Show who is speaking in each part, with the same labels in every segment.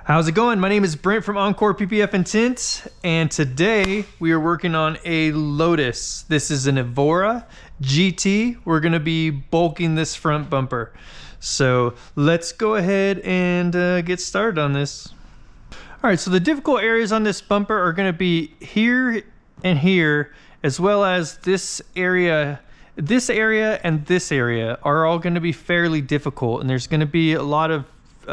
Speaker 1: How's it going? My name is Brent from Encore PPF and Tint, and today we are working on a Lotus. This is an Evora GT. We're going to be bulking this front bumper. So let's go ahead and get started on this. All right, so the difficult areas on this bumper are going to be here and here, as well as this area. This area and this area are all going to be fairly difficult, and there's going to be a lot of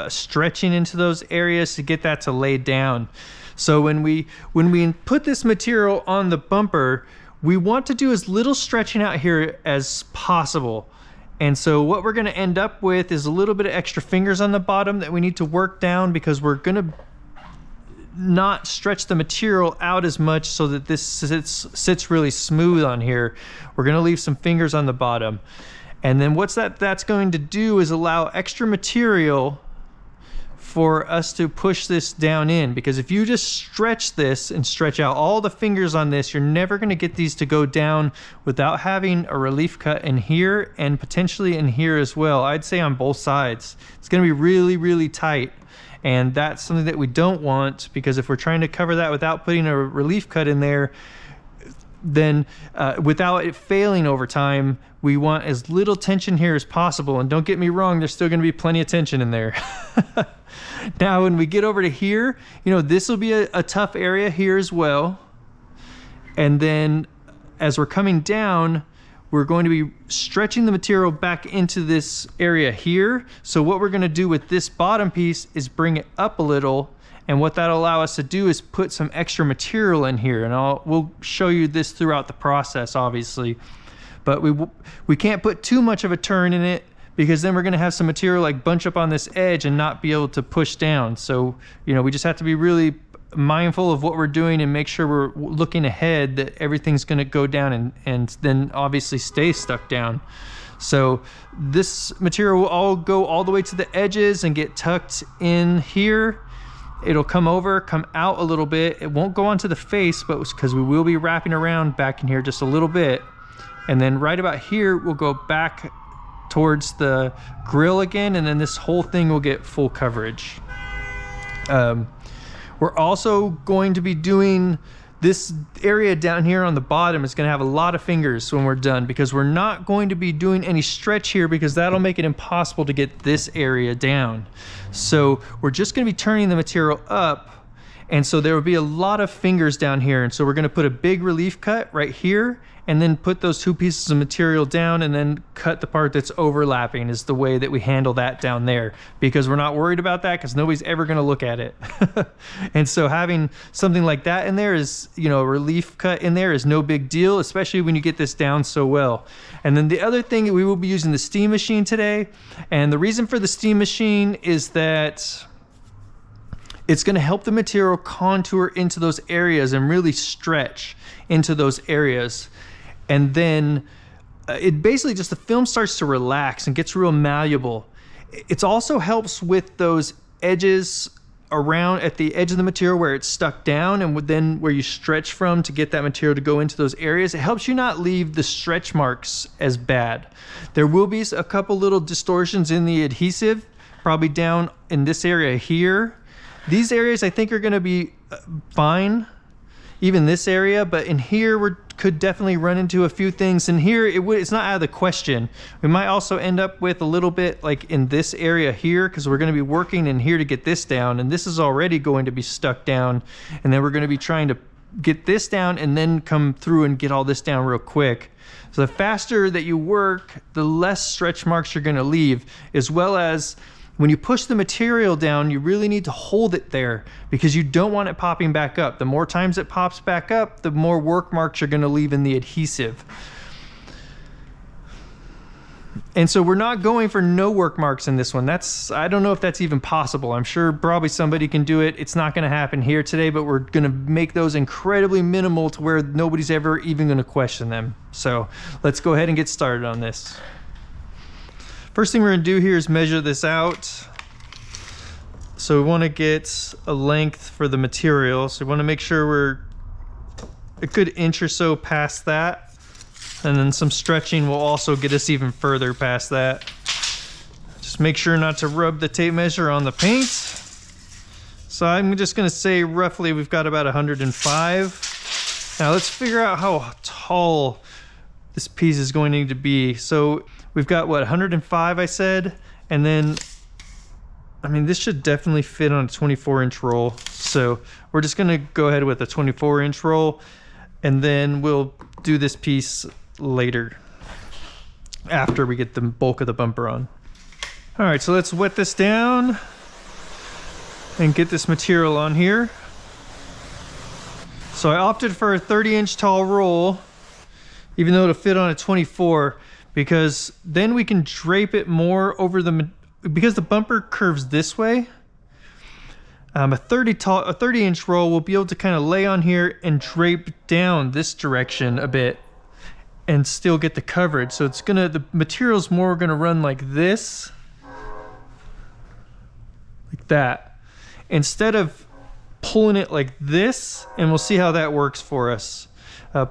Speaker 1: stretching into those areas to get that to lay down. So when we put this material on the bumper, we want to do as little stretching out here as possible. And so what we're going to end up with is a little bit of extra fingers on the bottom that we need to work down, because we're going to not stretch the material out as much so that this sits really smooth on here. We're going to leave some fingers on the bottom. And then that's going to do is allow extra material for us to push this down in, because if you just stretch this and stretch out all the fingers on this, you're never going to get these to go down without having a relief cut in here and potentially in here as well. I'd say on both sides. It's going to be really, really tight, and that's something that we don't want, because if we're trying to cover that without putting a relief cut in there, then without it failing over time, we want as little tension here as possible. And don't get me wrong, there's still going to be plenty of tension in there. Now when we get over to here, you know, this will be a tough area here as well. And then as we're coming down, we're going to be stretching the material back into this area here. So what we're going to do with this bottom piece is bring it up a little. And what that'll allow us to do is put some extra material in here. And we'll show you this throughout the process, obviously. But we can't put too much of a turn in it, because then we're going to have some material like bunch up on this edge and not be able to push down. So, you know, we just have to be really mindful of what we're doing and make sure we're looking ahead that everything's going to go down and then obviously stay stuck down. So this material will all go all the way to the edges and get tucked in here. It'll come out a little bit. It won't go onto the face, but because we will be wrapping around back in here just a little bit. And then right about here, we'll go back towards the grill again, and then this whole thing will get full coverage. We're also going to be doing this area down here on the bottom is going to have a lot of fingers when we're done, because we're not going to be doing any stretch here, because that'll make it impossible to get this area down. So we're just going to be turning the material up, and so there will be a lot of fingers down here. And so we're going to put a big relief cut right here, and then put those two pieces of material down, and then cut the part that's overlapping is the way that we handle that down there, because we're not worried about that, because nobody's ever going to look at it. And so having something like that in there is, you know, a relief cut in there is no big deal, especially when you get this down so well. And then the other thing, we will be using the steam machine today. And the reason for the steam machine is that it's going to help the material contour into those areas and really stretch into those areas. And then it basically just, the film starts to relax and gets real malleable. It also helps with those edges around at the edge of the material where it's stuck down, and then where you stretch from to get that material to go into those areas. It helps you not leave the stretch marks as bad. There will be a couple little distortions in the adhesive, probably down in this area here. These areas I think are going to be fine, even this area, but in here we could definitely run into a few things. In here it's not out of the question. We might also end up with a little bit like in this area here, because we're going to be working in here to get this down, and this is already going to be stuck down, and then we're going to be trying to get this down and then come through and get all this down real quick. So the faster that you work, the less stretch marks you're going to leave, as well as when you push the material down, you really need to hold it there, because you don't want it popping back up. The more times it pops back up, the more work marks you're going to leave in the adhesive. And so we're not going for no work marks in this one. I don't know if that's even possible. I'm sure probably somebody can do it. It's not going to happen here today, but we're going to make those incredibly minimal to where nobody's ever even going to question them. So let's go ahead and get started on this. First thing we're going to do here is measure this out. So we want to get a length for the material. So we want to make sure we're a good inch or so past that. And then some stretching will also get us even further past that. Just make sure not to rub the tape measure on the paint. So I'm just gonna say roughly we've got about 105. Now let's figure out how tall this piece is going to need to be. So we've got what, 105 I said, and then, I mean, this should definitely fit on a 24-inch roll. So we're just gonna go ahead with a 24-inch roll, and then we'll do this piece later after we get the bulk of the bumper on. All right, so let's wet this down and get this material on here. So I opted for a 30-inch tall roll, even though it'll fit on a 24, because then we can drape it more over because the bumper curves this way. A 30-inch roll will be able to kind of lay on here and drape down this direction a bit and still get the coverage. So it's gonna, the material's more gonna run like this, like that, instead of pulling it like this, and we'll see how that works for us.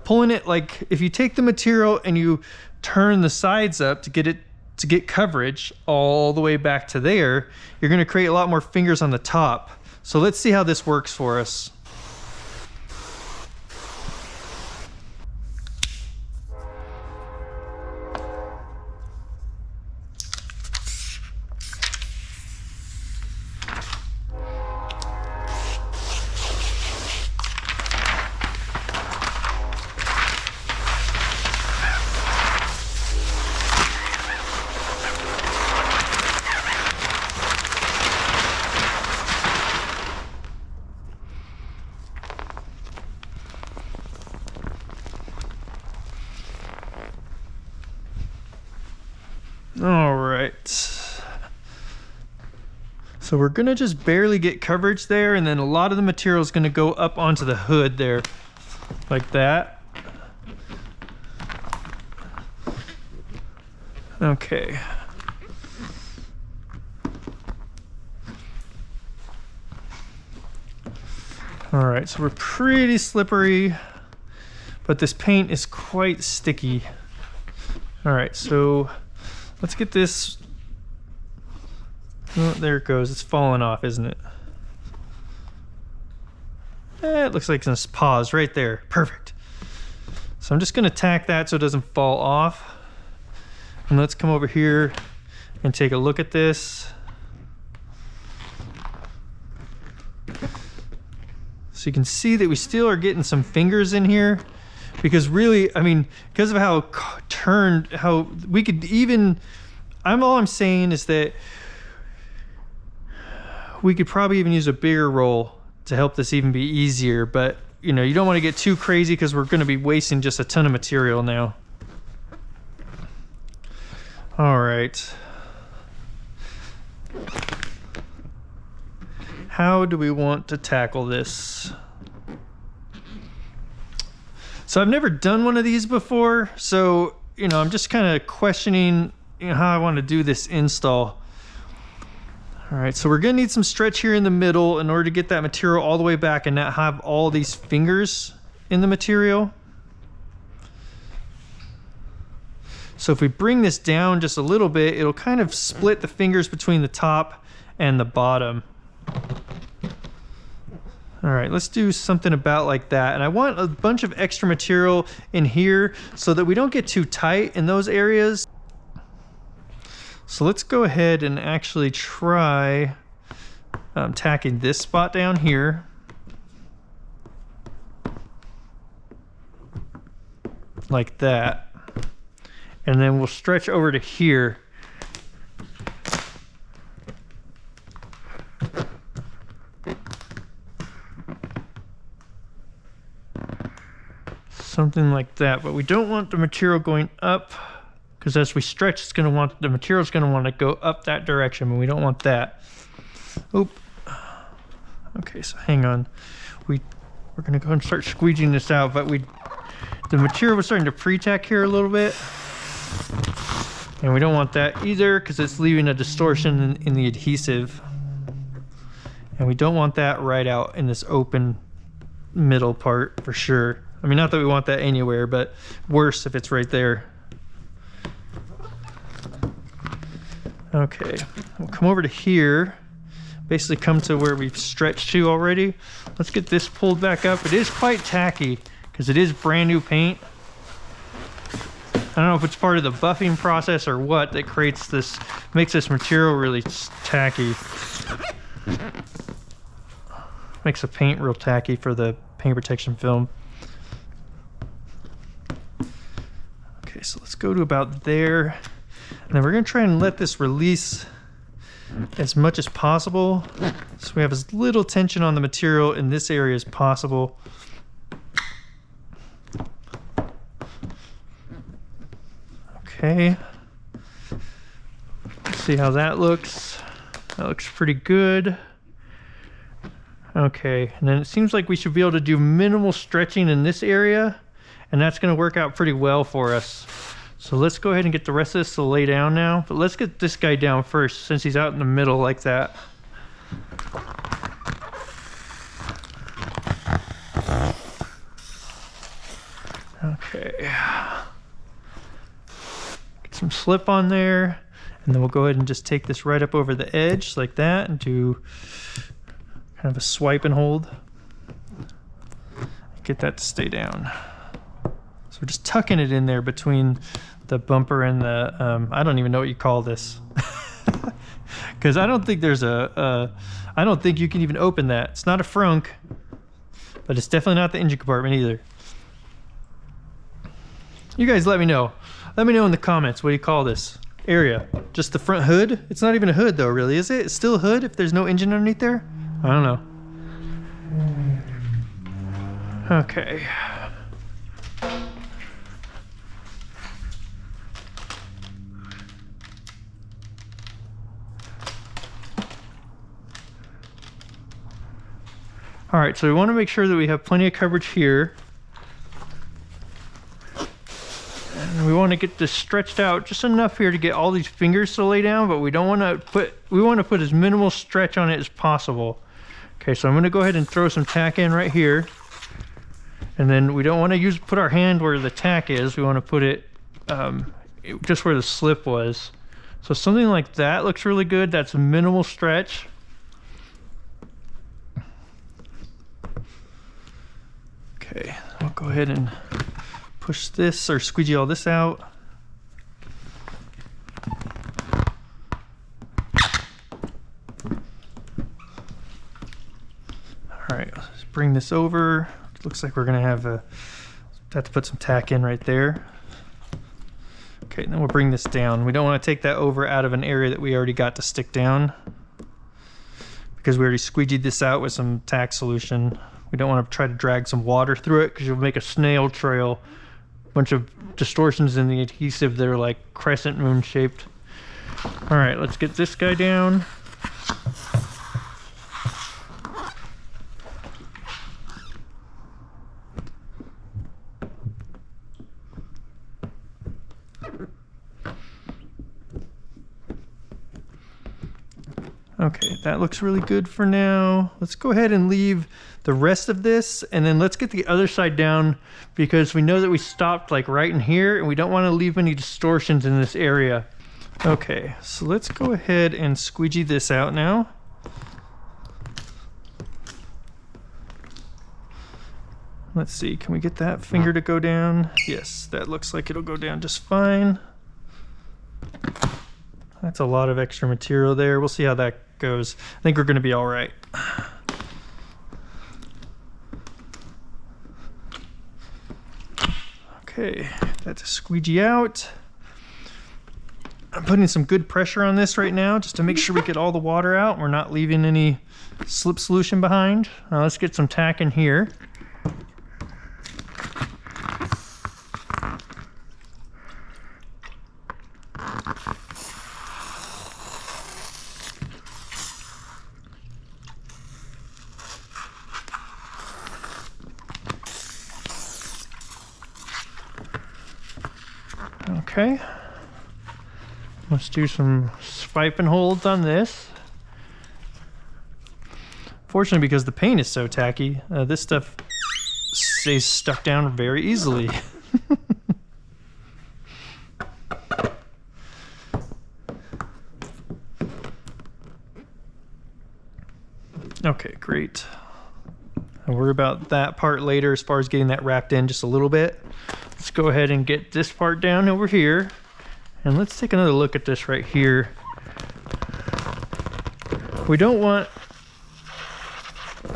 Speaker 1: Pulling it like, if you take the material and you turn the sides up to get coverage all the way back to there, you're gonna create a lot more fingers on the top. So let's see how this works for us. All right, so we're gonna just barely get coverage there, and then a lot of the material is gonna go up onto the hood there, like that. Okay. All right, so we're pretty slippery, but this paint is quite sticky. All right, so let's get this. Oh, there it goes. It's falling off, isn't it? It looks like it's paused right there. Perfect. So I'm just going to tack that so it doesn't fall off. And let's come over here and take a look at this. So you can see that we still are getting some fingers in here. Because really, I mean, because of how turned, how we could even, all I'm saying is that we could probably even use a bigger roll to help this even be easier, but you know, you don't want to get too crazy because we're going to be wasting just a ton of material now. All right. How do we want to tackle this? So I've never done one of these before, so you know, I'm just kind of questioning, you know, how I want to do this install. All right, so we're gonna need some stretch here in the middle in order to get that material all the way back and not have all these fingers in the material. So if we bring this down just a little bit, it'll kind of split the fingers between the top and the bottom. All right, let's do something about like that. And I want a bunch of extra material in here so that we don't get too tight in those areas. So let's go ahead and actually try tacking this spot down here. Like that. And then we'll stretch over to here. Something like that, but we don't want the material going up, because as we stretch, it's going to want, the material's going to want to go up that direction, and we don't want that. Oop. Okay, so hang on. We're going to go and start squeegeeing this out, but the material was starting to pre-tack here a little bit, and we don't want that either because it's leaving a distortion in the adhesive, and we don't want that right out in this open middle part for sure. I mean, not that we want that anywhere, but worse if it's right there. Okay, we'll come over to here. basically come to where we've stretched to already. Let's get this pulled back up. It is quite tacky because it is brand new paint. I don't know if it's part of the buffing process or what that creates this, makes this material really tacky. Makes the paint real tacky for the paint protection film. Okay, so let's go to about there. And then we're gonna try and let this release as much as possible, so we have as little tension on the material in this area as possible. Okay, let's see how that looks. That looks pretty good. Okay, and then it seems like we should be able to do minimal stretching in this area, and that's going to work out pretty well for us. So let's go ahead and get the rest of this to lay down now, but let's get this guy down first since he's out in the middle like that. Okay. Get some slip on there, and then we'll go ahead and just take this right up over the edge like that and do kind of a swipe and hold. Get that to stay down. So we're just tucking it in there between the bumper and the, I don't even know what you call this. Because I don't think there's I don't think you can even open that. It's not a frunk, but it's definitely not the engine compartment either. You guys let me know. Let me know in the comments, what do you call this area? Just the front hood? It's not even a hood though, really, is it? It's still a hood if there's no engine underneath there? I don't know. Okay. All right, so we want to make sure that we have plenty of coverage here. And we want to get this stretched out just enough here to get all these fingers to lay down, but we don't want to put, we want to put as minimal stretch on it as possible. Okay, so I'm going to go ahead and throw some tack in right here. And then we don't want to put our hand where the tack is. We want to put it just where the slip was. So something like that looks really good. That's a minimal stretch. Okay, I'll go ahead and push this or squeegee all this out. All right, let's bring this over. Looks like we're gonna have to put some tack in right there. Okay, then we'll bring this down. We don't want to take that over out of an area that we already got to stick down, because we already squeegeed this out with some tack solution. We don't want to try to drag some water through it because you'll make a snail trail. A bunch of distortions in the adhesive that are like crescent moon shaped. All right, let's get this guy down. Okay, that looks really good for now. Let's go ahead and leave the rest of this, and then let's get the other side down, because we know that we stopped like right in here and we don't want to leave any distortions in this area. Okay, so let's go ahead and squeegee this out now. Let's see, can we get that finger to go down? Yes, that looks like it'll go down just fine. That's a lot of extra material there. We'll see how that goes. I think we're going to be all right. Okay, that's a squeegee out. I'm putting some good pressure on this right now just to make sure we get all the water out and we're not leaving any slip solution behind. Now let's get some tack in here. Okay, let's do some swipe and holds on this. Fortunately, because the paint is so tacky, this stuff stays stuck down very easily. Okay, great. I'll worry about that part later as far as getting that wrapped in just a little bit. Let's go ahead and get this part down over here. And let's take another look at this right here. We don't want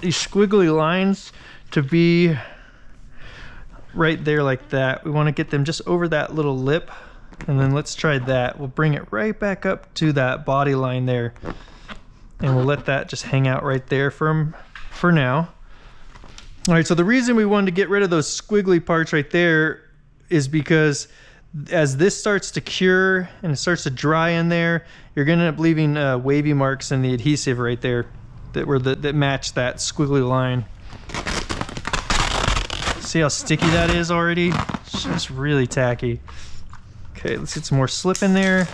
Speaker 1: these squiggly lines to be right there like that. We want to get them just over that little lip. And then let's try that. We'll bring it right back up to that body line there. And we'll let that just hang out right there for now. All right, so the reason we wanted to get rid of those squiggly parts right there is because as this starts to cure and it starts to dry in there, you're gonna end up leaving wavy marks in the adhesive right there that match that squiggly line. See how sticky that is already? It's just really tacky. Okay, let's get some more slip in there.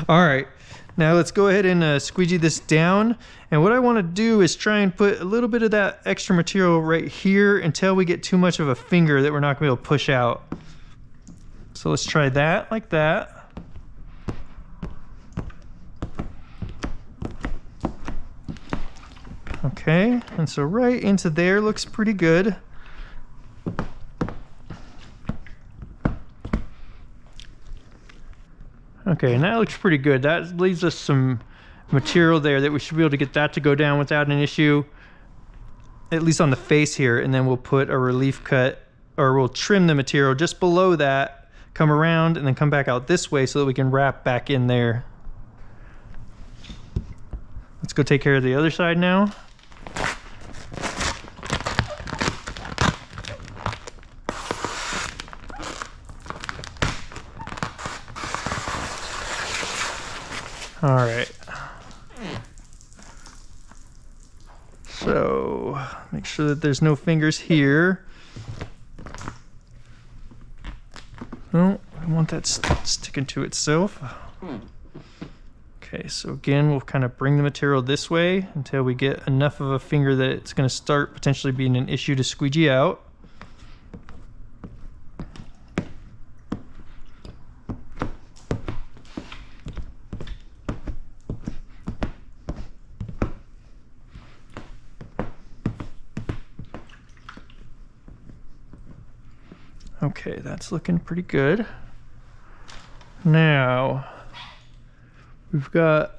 Speaker 1: All right, now let's go ahead and squeegee this down. And what I want to do is try and put a little bit of that extra material right here until we get too much of a finger that we're not going to be able to push out. So let's try that like that. Okay, and so right into there looks pretty good. Okay, and that looks pretty good. That leaves us some material there that we should be able to get that to go down without an issue, at least on the face here. And then we'll put a relief cut, or we'll trim the material just below that, come around, and then come back out this way so that we can wrap back in there. Let's go take care of the other side now. All right. So make sure that there's no fingers here. No, I want that sticking to itself. Okay, so again, we'll kind of bring the material this way until we get enough of a finger that it's going to start potentially being an issue to squeegee out. Okay, that's looking pretty good. Now, we've got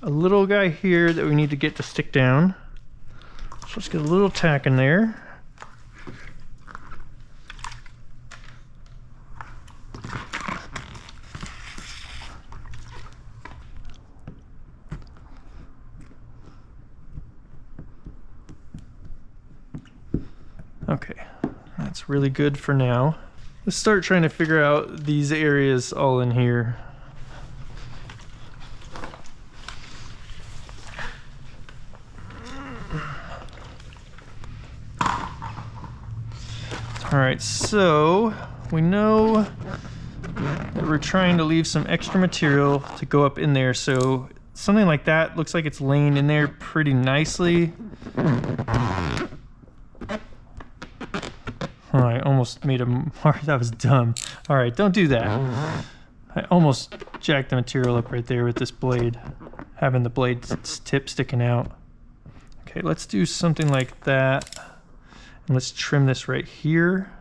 Speaker 1: a little guy here that we need to get to stick down. So let's get a little tack in there. Okay, that's really good for now. Let's start trying to figure out these areas all in here. All right, so we know that we're trying to leave some extra material to go up in there. So something like that looks like it's laying in there pretty nicely. Oh, I almost made a mark. That was dumb. All right, don't do that. I almost jacked the material up right there with this blade, having the blade tip sticking out. Okay, let's do something like that. And let's trim this right here.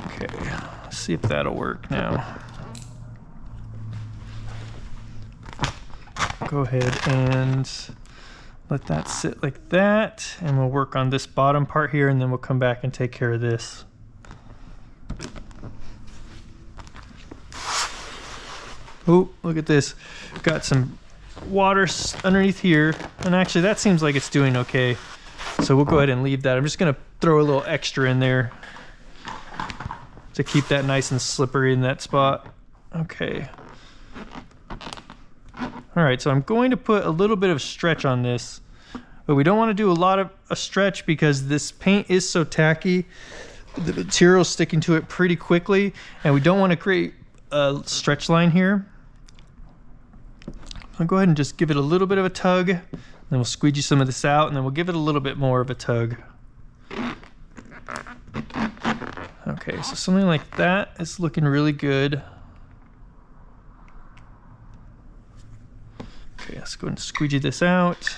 Speaker 1: Okay, let's see if that'll work now. Go ahead and let that sit like that, and we'll work on this bottom part here, and then we'll come back and take care of this. Oh, look at this. Got some water underneath here, and actually that seems like it's doing okay. So we'll go ahead and leave that. I'm just gonna throw a little extra in there to keep that nice and slippery in that spot. Okay. All right, so I'm going to put a little bit of stretch on this, but we don't want to do a lot of a stretch because this paint is so tacky. The material's sticking to it pretty quickly, and we don't want to create a stretch line here. I'll go ahead and just give it a little bit of a tug, then we'll squeegee some of this out, and then we'll give it a little bit more of a tug. Okay, so something like that is looking really good. Okay, let's go ahead and squeegee this out.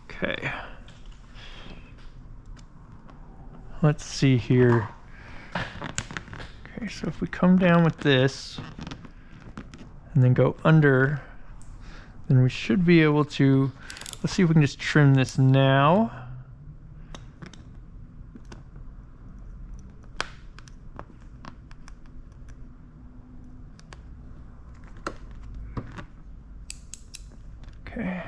Speaker 1: Okay. Let's see here. Okay, so if we come down with this and then go under, then we should be able to, let's see if we can just trim this now. Okay.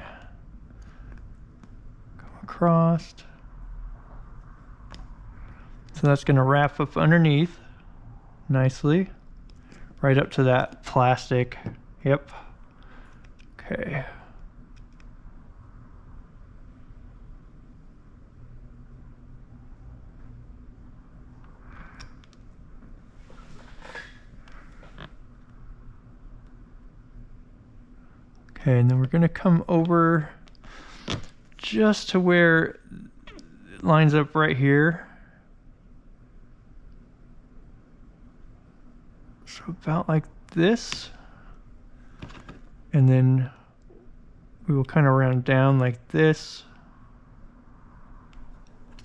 Speaker 1: Go across. So that's going to wrap up underneath nicely, right up to that plastic. Yep. Okay. Okay, and then we're going to come over just to where it lines up right here. So about like this. And then we will kind of round down like this.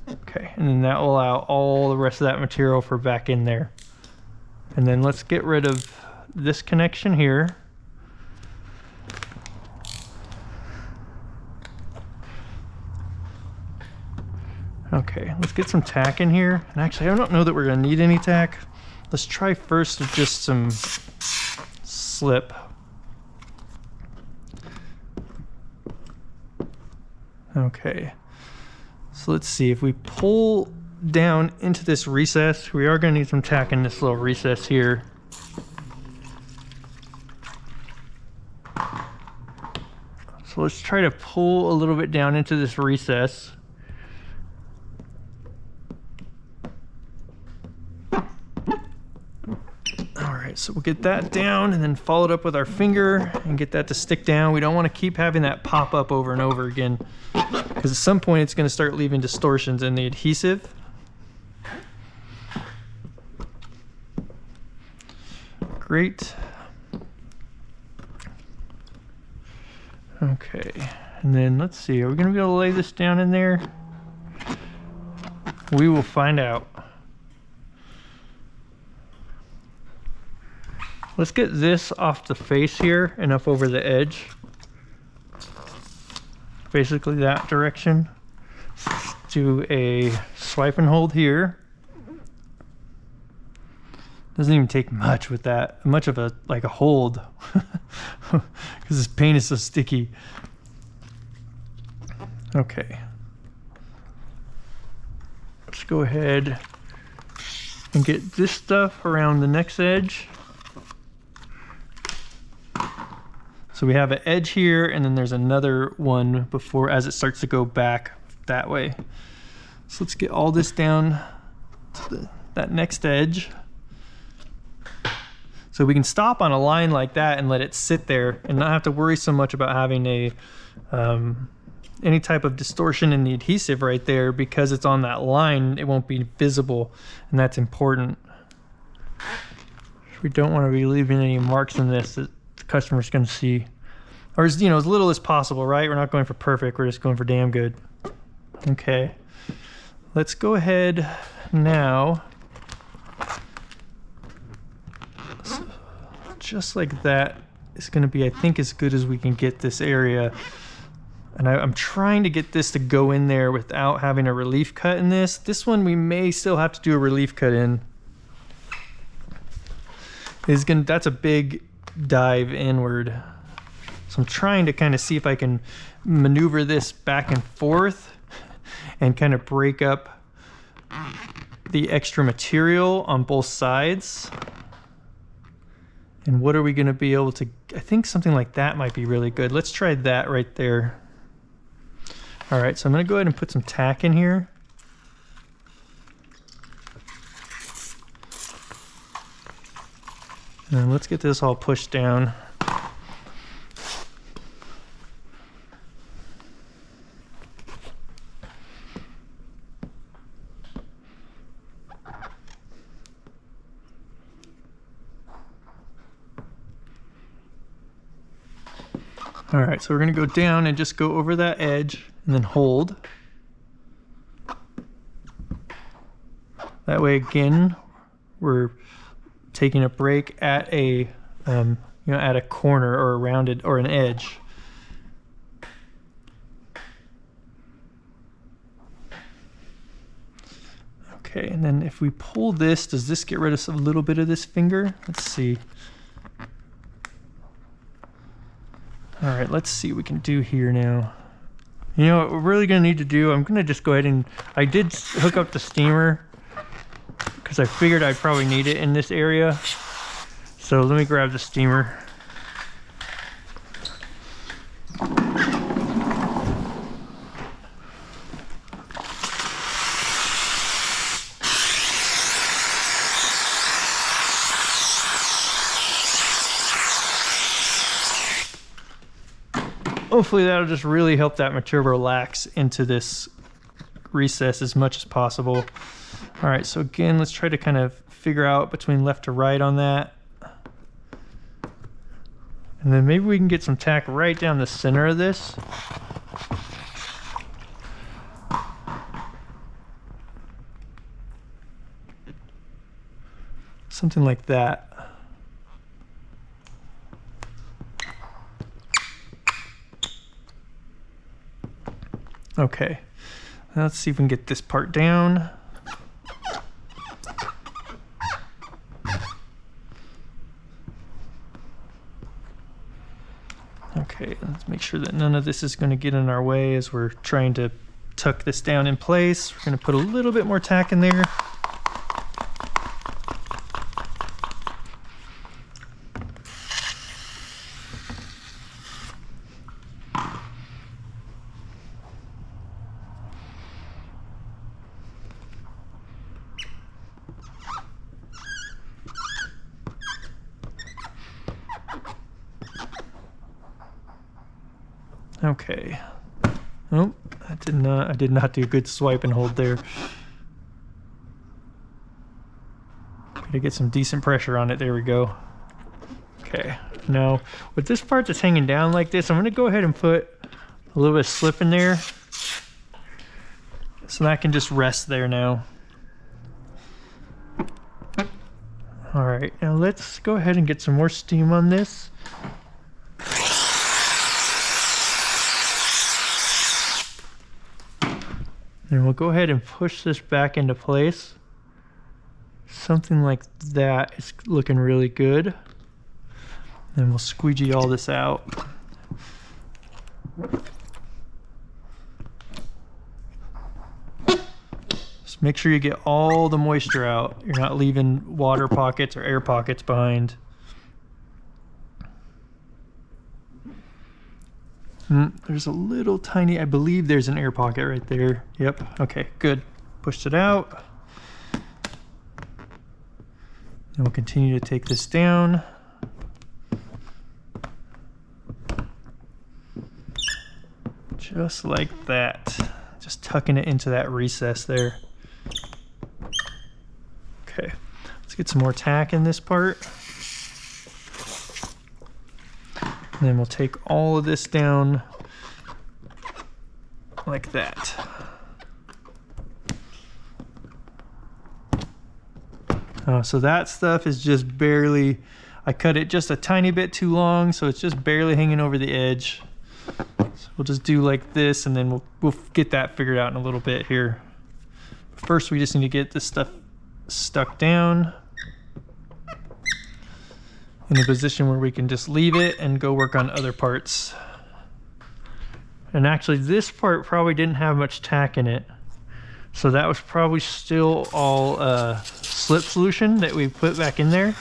Speaker 1: Okay, and then that will allow all the rest of that material for back in there. And then let's get rid of this connection here. Okay, let's get some tack in here. And actually, I don't know that we're gonna need any tack. Let's try first with just some slip. Okay, so let's see, if we pull down into this recess, we are gonna need some tack in this little recess here. So let's try to pull a little bit down into this recess. So we'll get that down and then follow it up with our finger and get that to stick down. We don't want to keep having that pop up over and over again, because at some point it's going to start leaving distortions in the adhesive. Great. Okay, and then let's see, are we going to be able to lay this down in there? We will find out. Let's get this off the face here and up over the edge. Basically that direction. Let's do a swipe and hold here. Doesn't even take much with that, much of a hold, because this paint is so sticky. Okay. Let's go ahead and get this stuff around the next edge. So we have an edge here, and then there's another one before as it starts to go back that way. So let's get all this down to that next edge. So we can stop on a line like that and let it sit there and not have to worry so much about having a any type of distortion in the adhesive right there, because it's on that line, it won't be visible, and that's important. We don't want to be leaving any marks in this that the customer's going to see, or as little as possible, right? We're not going for perfect, we're just going for damn good. Okay, let's go ahead now, so just like that is going to be, I think, as good as we can get this area. And I'm trying to get this to go in there without having a relief cut in this. This one we may still have to do a relief cut in. That's a big dive inward. So I'm trying to kind of see if I can maneuver this back and forth and kind of break up the extra material on both sides. And what are we going to be able to, I think something like that might be really good. Let's try that right there. All right, so I'm going to go ahead and put some tack in here. And let's get this all pushed down. All right, so we're gonna go down and just go over that edge and then hold. That way, again, we're taking a break at a, at a corner or a rounded or an edge. Okay, and then if we pull this, does this get rid of a little bit of this finger? Let's see. All right, let's see what we can do here now. You know what we're really gonna need to do, I'm gonna just go ahead and, I did hook up the steamer because I figured I'd probably need it in this area. So let me grab the steamer. Hopefully that'll just really help that material relax into this recess as much as possible. All right, so again, let's try to kind of figure out between left to right on that. And then maybe we can get some tack right down the center of this. Something like that. Okay, now let's see if we can get this part down. Okay, let's make sure that none of this is going to get in our way as we're trying to tuck this down in place. We're going to put a little bit more tack in there. Okay. Oh, I did not do a good swipe and hold there. Gotta get some decent pressure on it. There we go. Okay. Now, with this part that's hanging down like this, I'm gonna go ahead and put a little bit of slip in there. So that can just rest there now. All right, now let's go ahead and get some more steam on this. And we'll go ahead and push this back into place. Something like that is looking really good. Then we'll squeegee all this out. Just make sure you get all the moisture out. You're not leaving water pockets or air pockets behind. There's a little tiny, I believe there's an air pocket right there. Yep, okay, good. Pushed it out. And we'll continue to take this down. Just like that. Just tucking it into that recess there. Okay, let's get some more tack in this part. And then we'll take all of this down like that. So that stuff is just barely, I cut it just a tiny bit too long, so it's just barely hanging over the edge. So we'll just do like this, and then we'll get that figured out in a little bit here. First, we just need to get this stuff stuck down in a position where we can just leave it and go work on other parts. And actually this part probably didn't have much tack in it. So that was probably still all slip solution that we put back in there.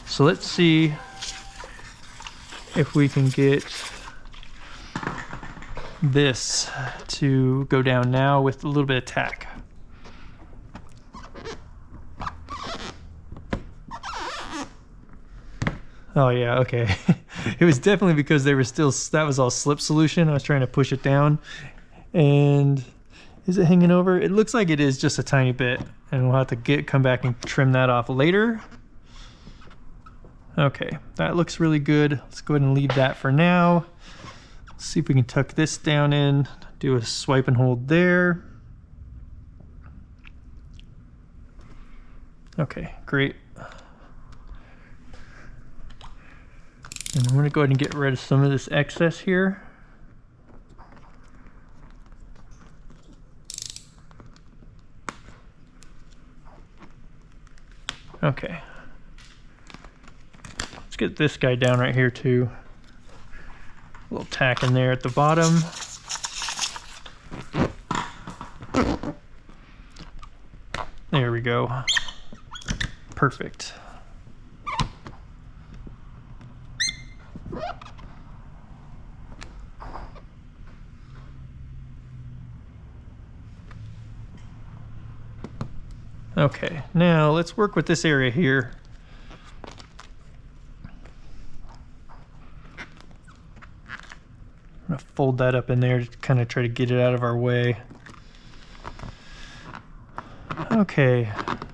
Speaker 1: So let's see if we can get this to go down now with a little bit of tack. Oh yeah, okay. It was definitely because they were still, that was all slip solution. I was trying to push it down. And is it hanging over? It looks like it is just a tiny bit. And we'll have to come back and trim that off later. Okay, that looks really good. Let's go ahead and leave that for now. Let's see if we can tuck this down in, do a swipe and hold there. Okay, great. And I'm gonna go ahead and get rid of some of this excess here. Okay. Let's get this guy down right here too. A little tack in there at the bottom. There we go. Perfect. Okay, now let's work with this area here. I'm gonna fold that up in there to kind of try to get it out of our way. Okay,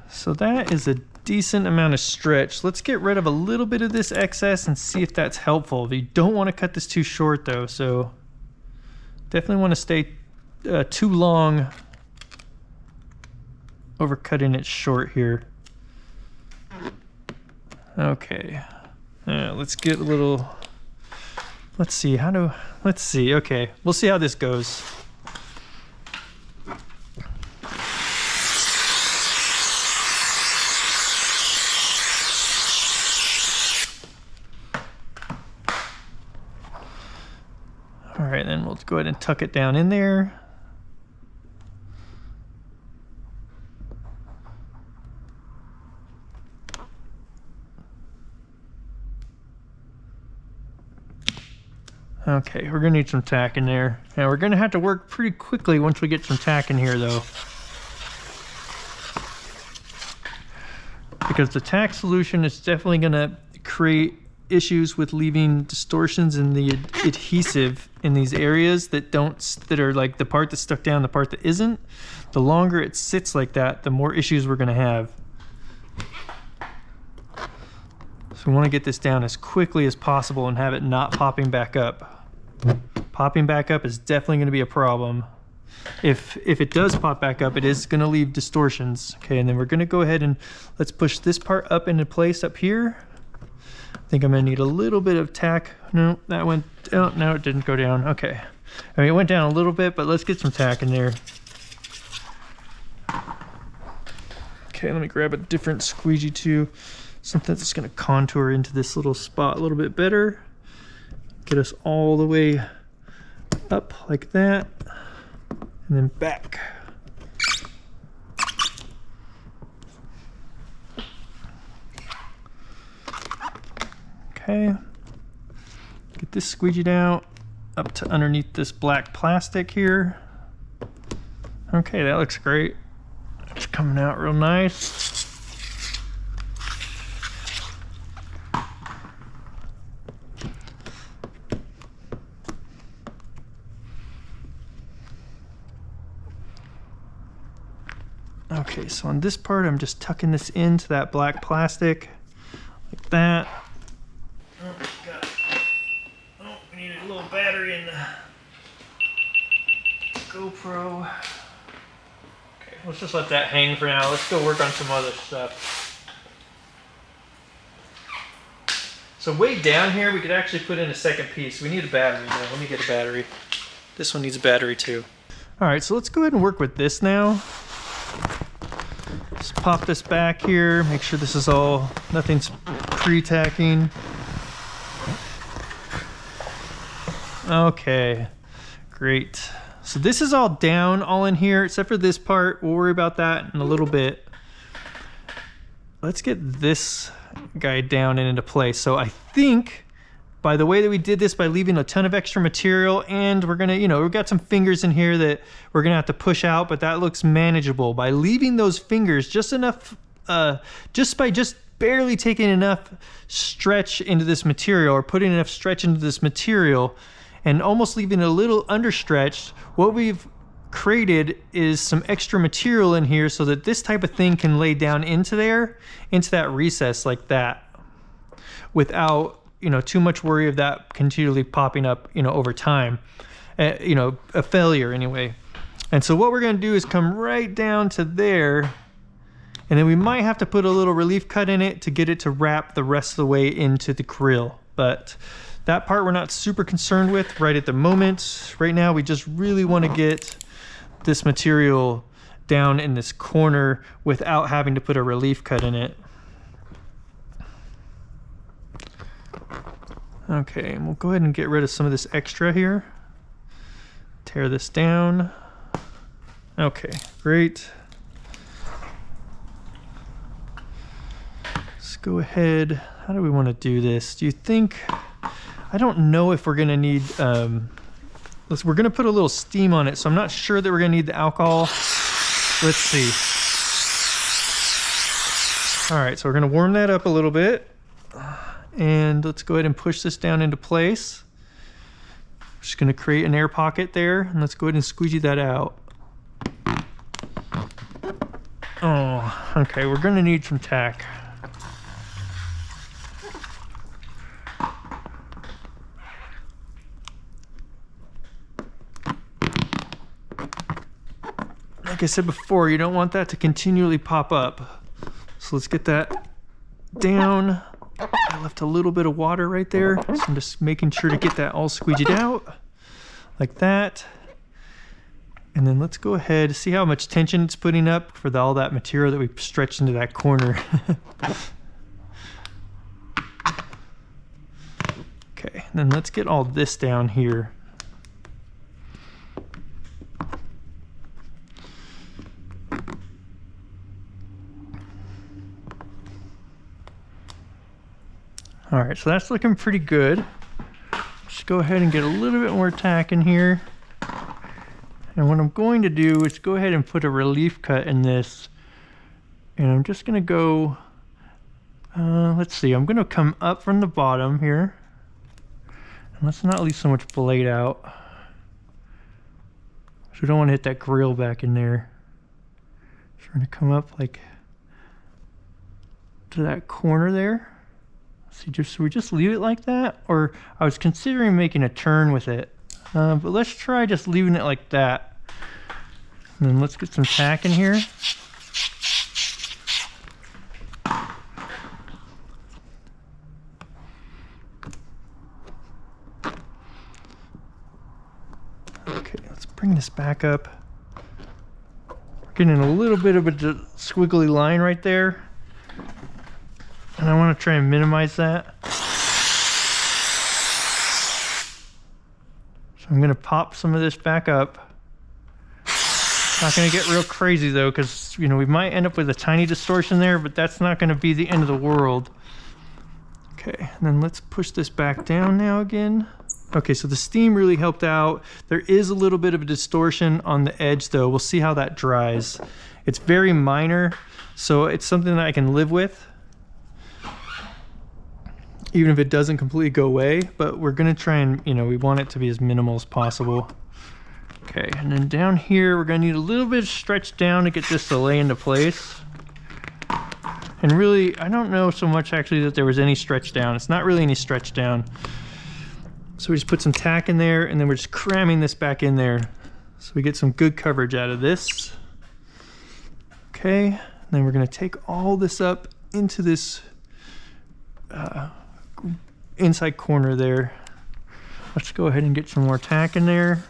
Speaker 1: so that is a decent amount of stretch. Let's get rid of a little bit of this excess and see if that's helpful. You don't want to cut this too short though, so definitely want to stay too long over cutting it short here. Okay, let's get a little, let's see, let's see, okay, we'll see how this goes. All right, then we'll go ahead and tuck it down in there. Okay, we're gonna need some tack in there. Now we're gonna have to work pretty quickly once we get some tack in here though. Because the tack solution is definitely gonna create issues with leaving distortions in the adhesive in these areas that are like the part that's stuck down, the part that isn't. The longer it sits like that, the more issues we're gonna have. So we want to get this down as quickly as possible and have it not popping back up. Popping back up is definitely going to be a problem. If it does pop back up, it is going to leave distortions. Okay, and then we're going to go ahead and let's push this part up into place up here. I think I'm going to need a little bit of tack. No, that went, oh, no, it didn't go down. Okay. I mean, it went down a little bit, but let's get some tack in there. Okay, let me grab a different squeegee too. Something that's going to contour into this little spot a little bit better. Get us all the way up like that. And then back. Okay. Get this squeegeed out up to underneath this black plastic here. Okay, that looks great. It's coming out real nice. Okay, so on this part, I'm just tucking this into that black plastic, like that. Oh, God. Oh, we need a little battery in the GoPro. Okay, let's just let that hang for now. Let's go work on some other stuff. So way down here, we could actually put in a second piece. We need a battery though. Let me get a battery. This one needs a battery too. All right, so let's go ahead and work with this now. Just pop this back here, make sure this is all, nothing's pre-tacking. Okay, great. So this is all down, all in here, except for this part. We'll worry about that in a little bit. Let's get this guy down and into place. So I think by the way that we did this, by leaving a ton of extra material, and we're gonna, we've got some fingers in here that we're gonna have to push out, but that looks manageable. By leaving those fingers just enough, just by barely taking enough stretch into this material, or putting enough stretch into this material, and almost leaving it a little understretched. What we've created is some extra material in here so that this type of thing can lay down into there, into that recess like that, without, you know, too much worry of that continually popping up, you know, over time, you know, a failure anyway. And so what we're going to do is come right down to there, and then we might have to put a little relief cut in it to get it to wrap the rest of the way into the grill. But that part we're not super concerned with right at the moment. Right now we just really want to get this material down in this corner without having to put a relief cut in it. Okay, and we'll go ahead and get rid of some of this extra here. Tear this down. Okay, great. Let's go ahead. How do we want to do this? Do you think, I don't know if we're going to need, we're going to put a little steam on it, so I'm not sure that we're going to need the alcohol. Let's see. All right, so we're going to warm that up a little bit. And let's go ahead and push this down into place. Just going to create an air pocket there, and let's go ahead and squeegee that out. Oh, okay, we're going to need some tack. Like I said before, you don't want that to continually pop up. So let's get that down. I left a little bit of water right there, so I'm just making sure to get that all squeegeed out like that. And then let's go ahead, see how much tension it's putting up for all that material that we stretched into that corner. Okay, and then let's get all this down here. All right, so that's looking pretty good. Just go ahead and get a little bit more tack in here. And what I'm going to do is go ahead and put a relief cut in this. And I'm just gonna go, let's see, I'm gonna come up from the bottom here. And let's not leave so much blade out. So we don't wanna hit that grill back in there. So we're gonna come up like to that corner there. So we just leave it like that? Or I was considering making a turn with it. But let's try just leaving it like that. And then let's get some tack in here. Okay, let's bring this back up. We're getting a little bit of a squiggly line right there. And I want to try and minimize that. So I'm going to pop some of this back up. Not going to get real crazy though, because you know we might end up with a tiny distortion there, but that's not going to be the end of the world. Okay, and then let's push this back down now again. Okay, so the steam really helped out. There is a little bit of a distortion on the edge though. We'll see how that dries. It's very minor, so it's something that I can live with, even if it doesn't completely go away, but we're gonna try and, you know, we want it to be as minimal as possible. Okay, and then down here, we're gonna need a little bit of stretch down to get this to lay into place. And really, I don't know so much actually that there was any stretch down. It's not really any stretch down. So we just put some tack in there, and then we're just cramming this back in there so we get some good coverage out of this. Okay, and then we're gonna take all this up into this inside corner there. Let's go ahead and get some more tack in there.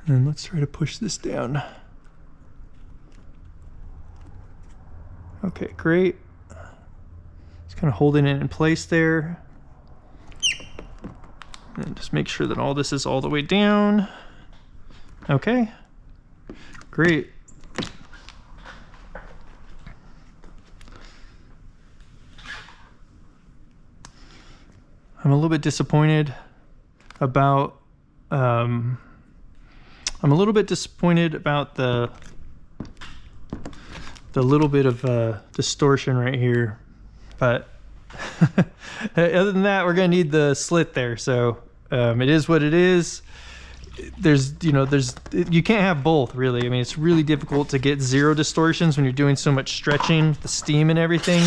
Speaker 1: And let's try to push this down. Okay, great. Just kind of holding it in place there. And just make sure that all this is all the way down. Okay, great. I'm a little bit disappointed about I'm a little bit disappointed about the little bit of distortion right here, but other than that, we're gonna need the slit there. So it is what it is. You can't have both, really. I mean, it's really difficult to get zero distortions when you're doing so much stretching, the steam and everything.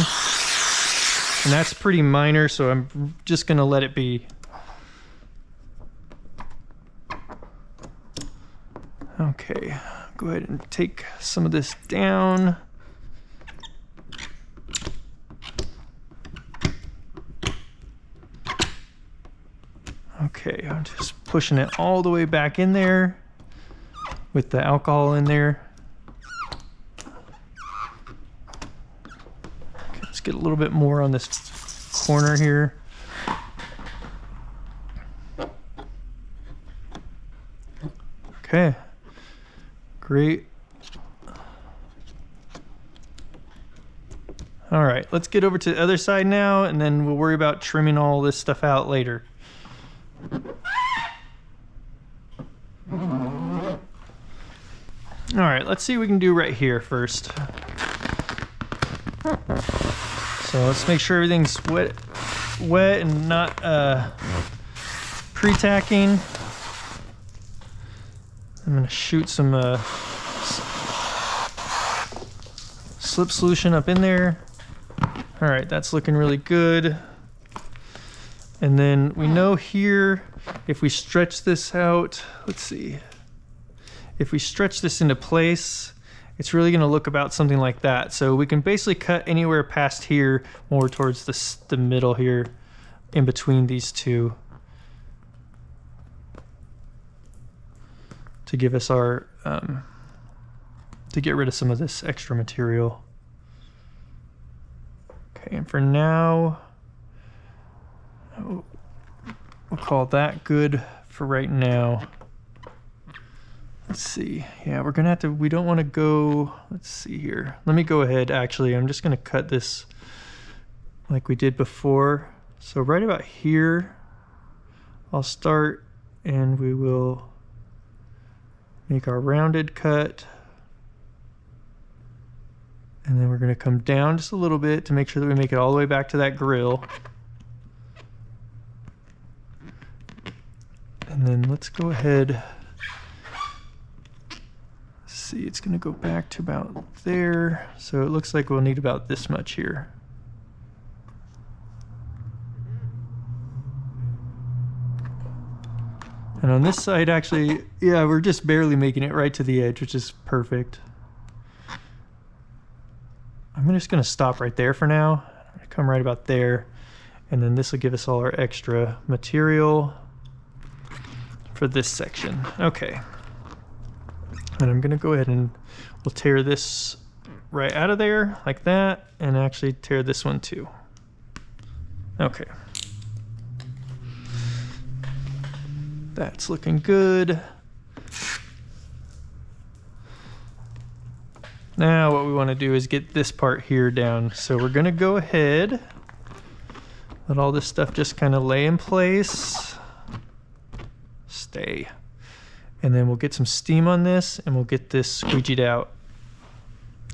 Speaker 1: And that's pretty minor, so I'm just gonna let it be. Okay, go ahead and take some of this down. Okay, I'm just pushing it all the way back in there with the alcohol in there. Okay, let's get a little bit more on this corner here. Okay, great. All right, let's get over to the other side now, and then we'll worry about trimming all this stuff out later. All right, let's see what we can do right here first. So let's make sure everything's wet and not pre-tacking. I'm gonna shoot some slip solution up in there. All right, that's looking really good. And then we know here, if we stretch this out, let's see. If we stretch this into place, it's really gonna look about something like that. So we can basically cut anywhere past here, more towards the middle here, in between these two, to give us our, to get rid of some of this extra material. Okay, and for now, we'll call that good for right now. Let's see. Yeah, we're gonna have to, we don't want to go, let's see here. Let me go ahead, actually, I'm just gonna cut this like we did before. So right about here, I'll start and we will make our rounded cut. And then we're gonna come down just a little bit to make sure that we make it all the way back to that grill. And then let's go ahead. See, it's gonna go back to about there. So it looks like we'll need about this much here. And on this side, actually, yeah, we're just barely making it right to the edge, which is perfect. I'm just gonna stop right there for now. I'm gonna come right about there. And then this will give us all our extra material for this section. Okay. And I'm gonna go ahead and we'll tear this right out of there like that, and actually tear this one too. Okay. That's looking good. Now what we want to do is get this part here down. So we're gonna go ahead, let all this stuff just kind of lay in place. Stay. And then we'll get some steam on this and we'll get this squeegeed out.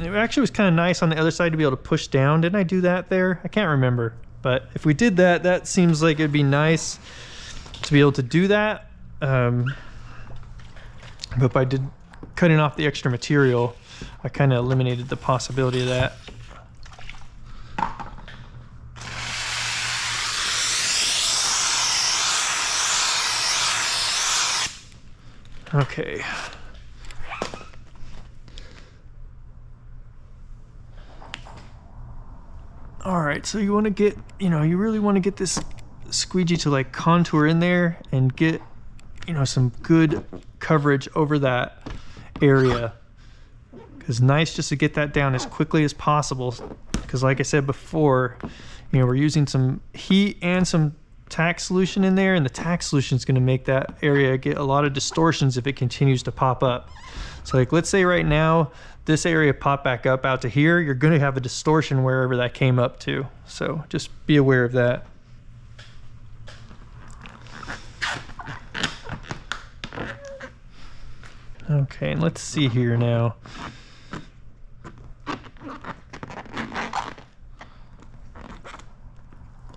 Speaker 1: It actually was kind of nice on the other side to be able to push down. Didn't I do that there? I can't remember. But if we did that, that seems like it'd be nice to be able to do that. But by cutting off the extra material, I kind of eliminated the possibility of that. Okay. All right, so you want to get, you really want to get this squeegee to like contour in there and get, some good coverage over that area. Because nice just to get that down as quickly as possible. Because like I said before, we're using some heat and some tack solution in there, and the tack solution is going to make that area get a lot of distortions if it continues to pop up. So like, let's say right now this area popped back up out to here, you're going to have a distortion wherever that came up to. So just be aware of that. Okay, and let's see here now.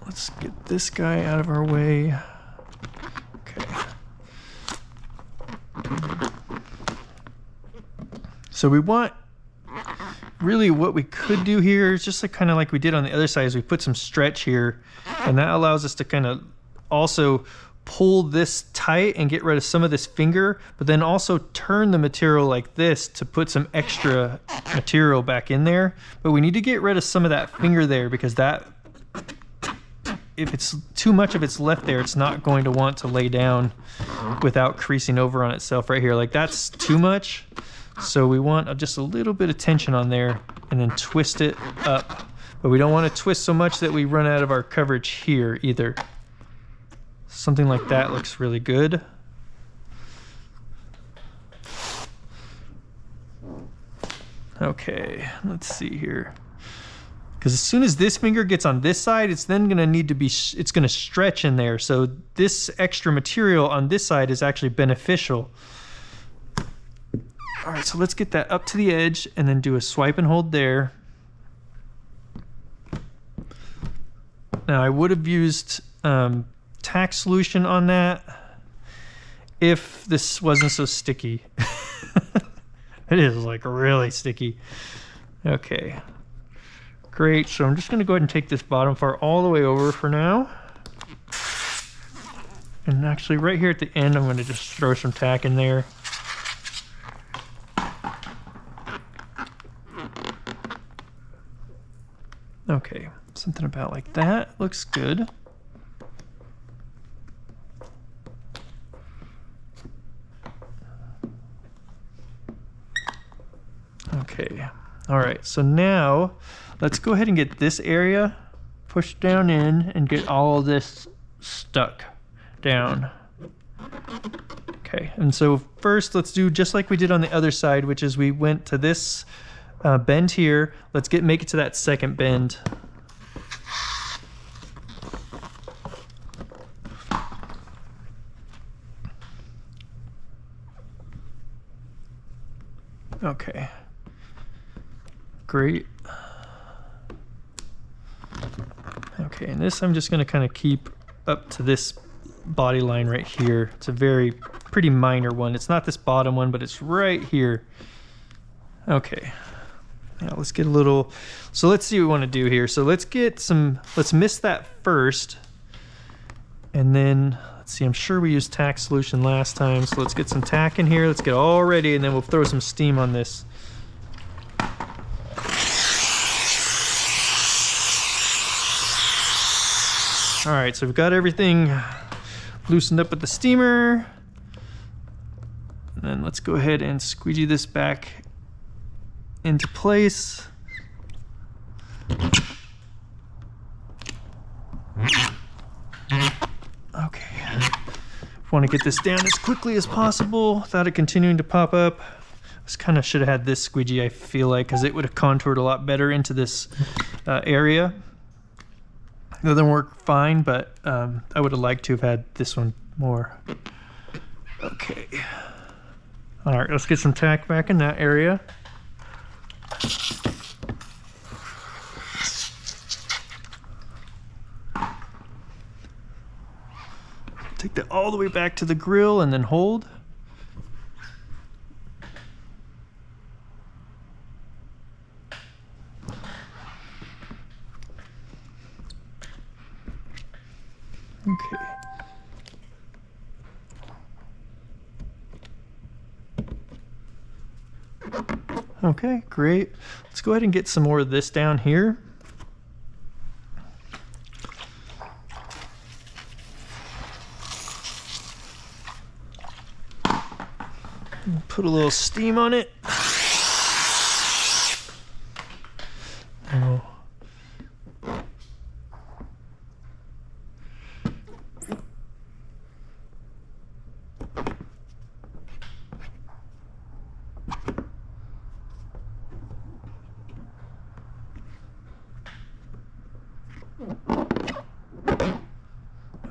Speaker 1: Let's get this guy out of our way. Okay. So we want, really what we could do here is just like kind of like we did on the other side, is we put some stretch here, and that allows us to kind of also pull this tight and get rid of some of this finger, but then also turn the material like this to put some extra material back in there. But we need to get rid of some of that finger there, because that, if it's too much of it's left there, it's not going to want to lay down without creasing over on itself right here. Like that's too much. So we want just a little bit of tension on there and then twist it up. But we don't want to twist so much that we run out of our coverage here either. Something like that looks really good. Okay, let's see here. Because as soon as this finger gets on this side, it's then going to need to be, it's going to stretch in there. So this extra material on this side is actually beneficial. All right, so let's get that up to the edge and then do a swipe and hold there. Now I would have used tack solution on that if this wasn't so sticky. It is like really sticky. Okay, great. So I'm just going to go ahead and take this bottom part all the way over for now. And actually right here at the end, I'm going to just throw some tack in there. Okay, something about like that looks good. Okay, all right, so now let's go ahead and get this area pushed down in and get all of this stuck down. Okay, and so first let's do just like we did on the other side, which is we went to this bend here. Let's make it to that second bend. Okay, great. Okay, and this I'm just going to kind of keep up to this body line right here. It's a pretty minor one. It's not this bottom one, but it's right here. Okay. Now let's get a little, so let's see what we want to do here. So let's mist that first. And then, let's see, I'm sure we used tack solution last time. So let's get some tack in here. Let's get all ready, and then we'll throw some steam on this. All right, so we've got everything loosened up with the steamer. And then let's go ahead and squeegee this back into place. Okay, want to get this down as quickly as possible without it continuing to pop up. This kind of should have had this squeegee, I feel like, because it would have contoured a lot better into this area. It doesn't work fine, but I would have liked to have had this one more. Okay, all right, let's get some tack back in that area. Take that all the way back to the grill and then hold. Okay. Okay, great. Let's go ahead and get some more of this down here. Put a little steam on it. Oh.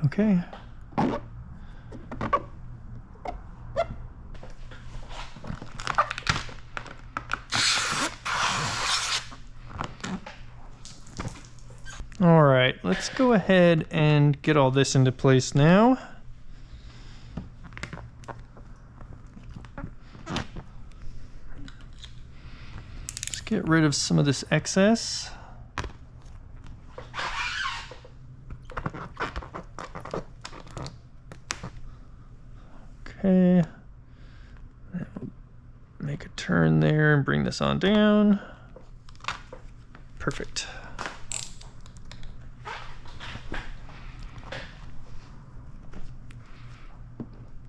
Speaker 1: Okay. right, let's go ahead and get all this into place now. Let's get rid of some of this excess. Okay, make a turn there and bring this on down. Perfect.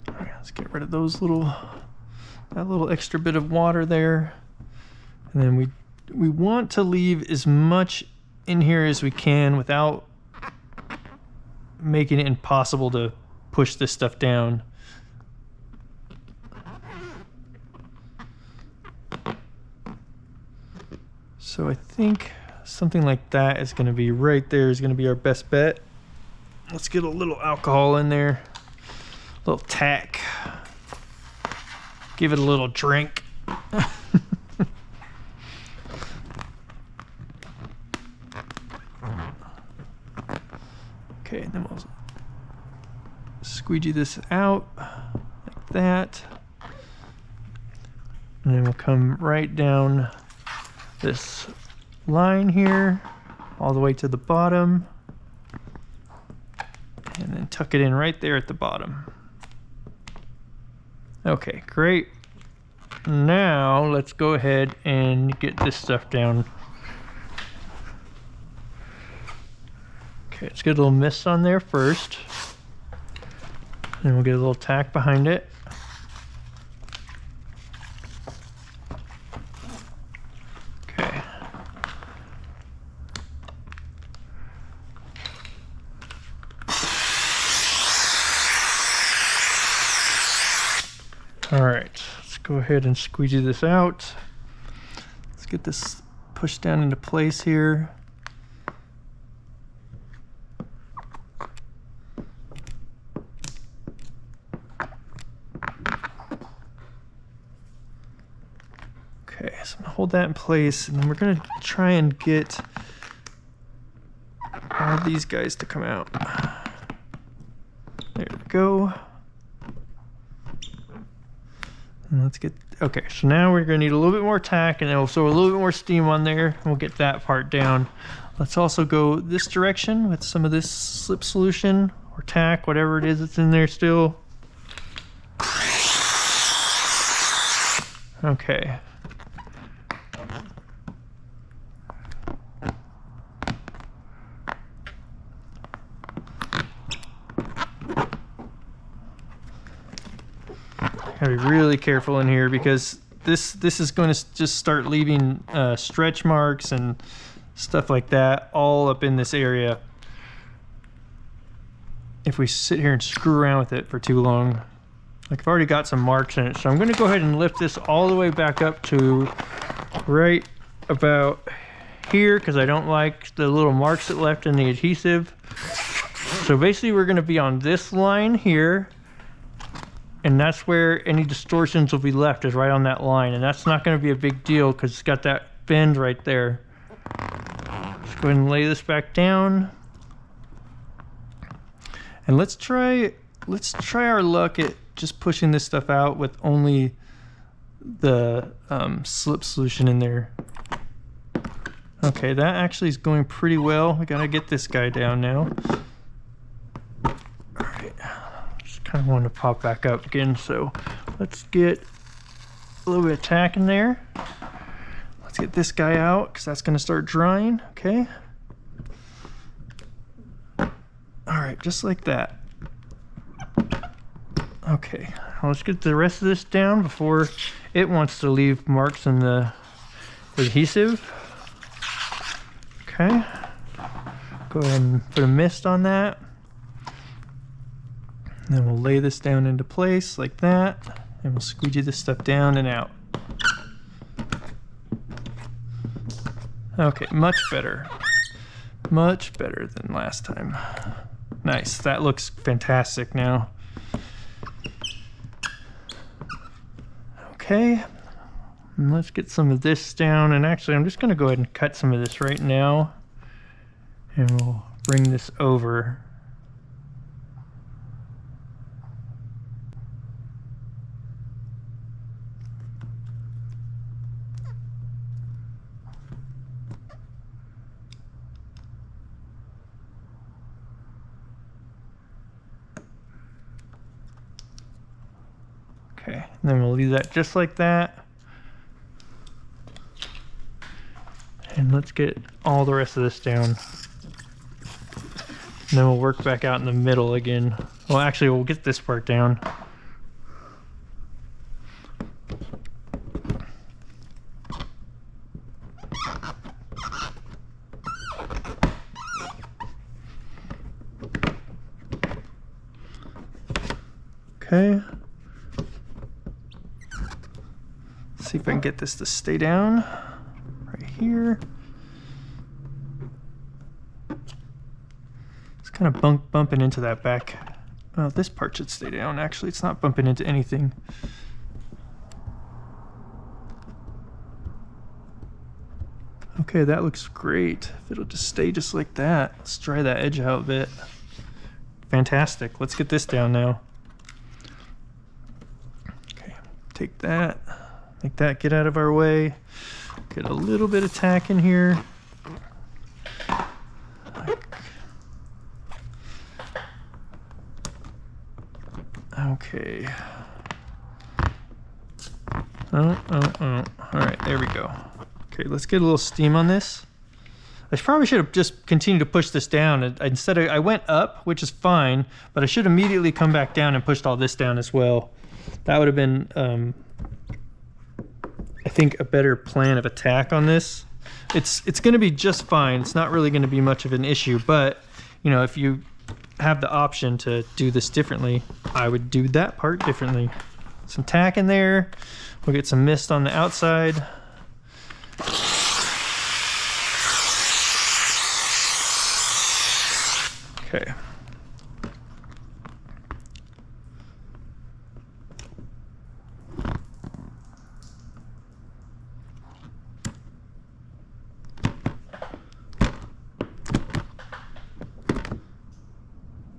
Speaker 1: Let's get rid of those that little extra bit of water there. And then we want to leave as much in here as we can without making it impossible to push this stuff down. So I think something like that is going to be right there, is going to be our best bet. Let's get a little alcohol in there, a little tack, give it a little drink. Okay, and then we'll squeegee this out like that. And then we'll come right down this line here all the way to the bottom, and then tuck it in right there at the bottom. Okay, great. Now let's go ahead and get this stuff down. Okay, let's get a little mist on there first, and we'll get a little tack behind it. Okay. All right, let's go ahead and squeegee this out. Let's get this pushed down into place here. Okay, so I'm gonna hold that in place, and then we're gonna try and get all these guys to come out. There we go. And let's get, okay, so now we're gonna need a little bit more tack, and also a little bit more steam on there, and we'll get that part down. Let's also go this direction with some of this slip solution or tack, whatever it is that's in there still. Okay. Gotta be really careful in here, because this is going to just start leaving stretch marks and stuff like that all up in this area if we sit here and screw around with it for too long. Like, I've already got some marks in it, so I'm going to go ahead and lift this all the way back up to right about here, because I don't like the little marks that left in the adhesive. So basically we're going to be on this line here, and that's where any distortions will be left, is right on that line. And that's not going to be a big deal because it's got that bend right there. Let's go ahead and lay this back down. And let's try our luck at just pushing this stuff out with only the slip solution in there. Okay, that actually is going pretty well. We gotta get this guy down now. Alright, just kind of wanted to pop back up again, so let's get a little bit of tack in there. Let's get this guy out, because that's gonna start drying, okay? Alright, just like that. Okay, let's get the rest of this down before it wants to leave marks in the adhesive. Okay, go ahead and put a mist on that. And then we'll lay this down into place like that, and we'll squeegee this stuff down and out. Okay, much better. Much better than last time. Nice, that looks fantastic now. Okay, and let's get some of this down, and actually I'm just going to go ahead and cut some of this right now, and we'll bring this over. Okay, and then we'll leave that just like that. And let's get all the rest of this down. And then we'll work back out in the middle again. Well, actually, we'll get this part down. Okay. See if I can get this to stay down right here. It's kind of bumping into that back. Oh, this part should stay down. Actually, it's not bumping into anything. Okay, that looks great. If it'll just stay just like that. Let's dry that edge out a bit. Fantastic. Let's get this down now. Okay, take that. Make that get out of our way. Get a little bit of tack in here. Okay. Oh. All right, there we go. Okay, let's get a little steam on this. I probably should have just continued to push this down. Instead of, I went up, which is fine, but I should immediately come back down and pushed all this down as well. That would have been, I think, a better plan of attack on this. It's going to be just fine. It's not really going to be much of an issue, but you know, if you have the option to do this differently, I would do that part differently. Some tack in there. We'll get some mist on the outside. Okay.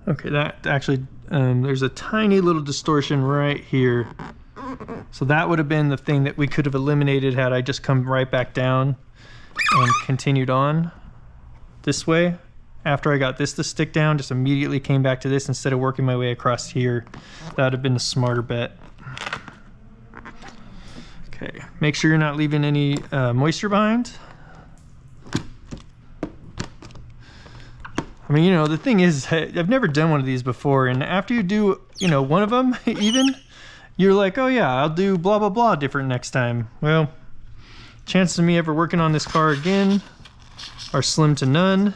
Speaker 1: Okay, that actually, there's a tiny little distortion right here. So that would have been the thing that we could have eliminated had I just come right back down and continued on this way. After I got this to stick down, just immediately came back to this instead of working my way across here. That would have been the smarter bet. Okay, make sure you're not leaving any moisture behind. I mean, you know, the thing is, I've never done one of these before, and after you do, you know, one of them even, you're like, oh yeah, I'll do blah, blah, blah different next time. Well, chances of me ever working on this car again are slim to none.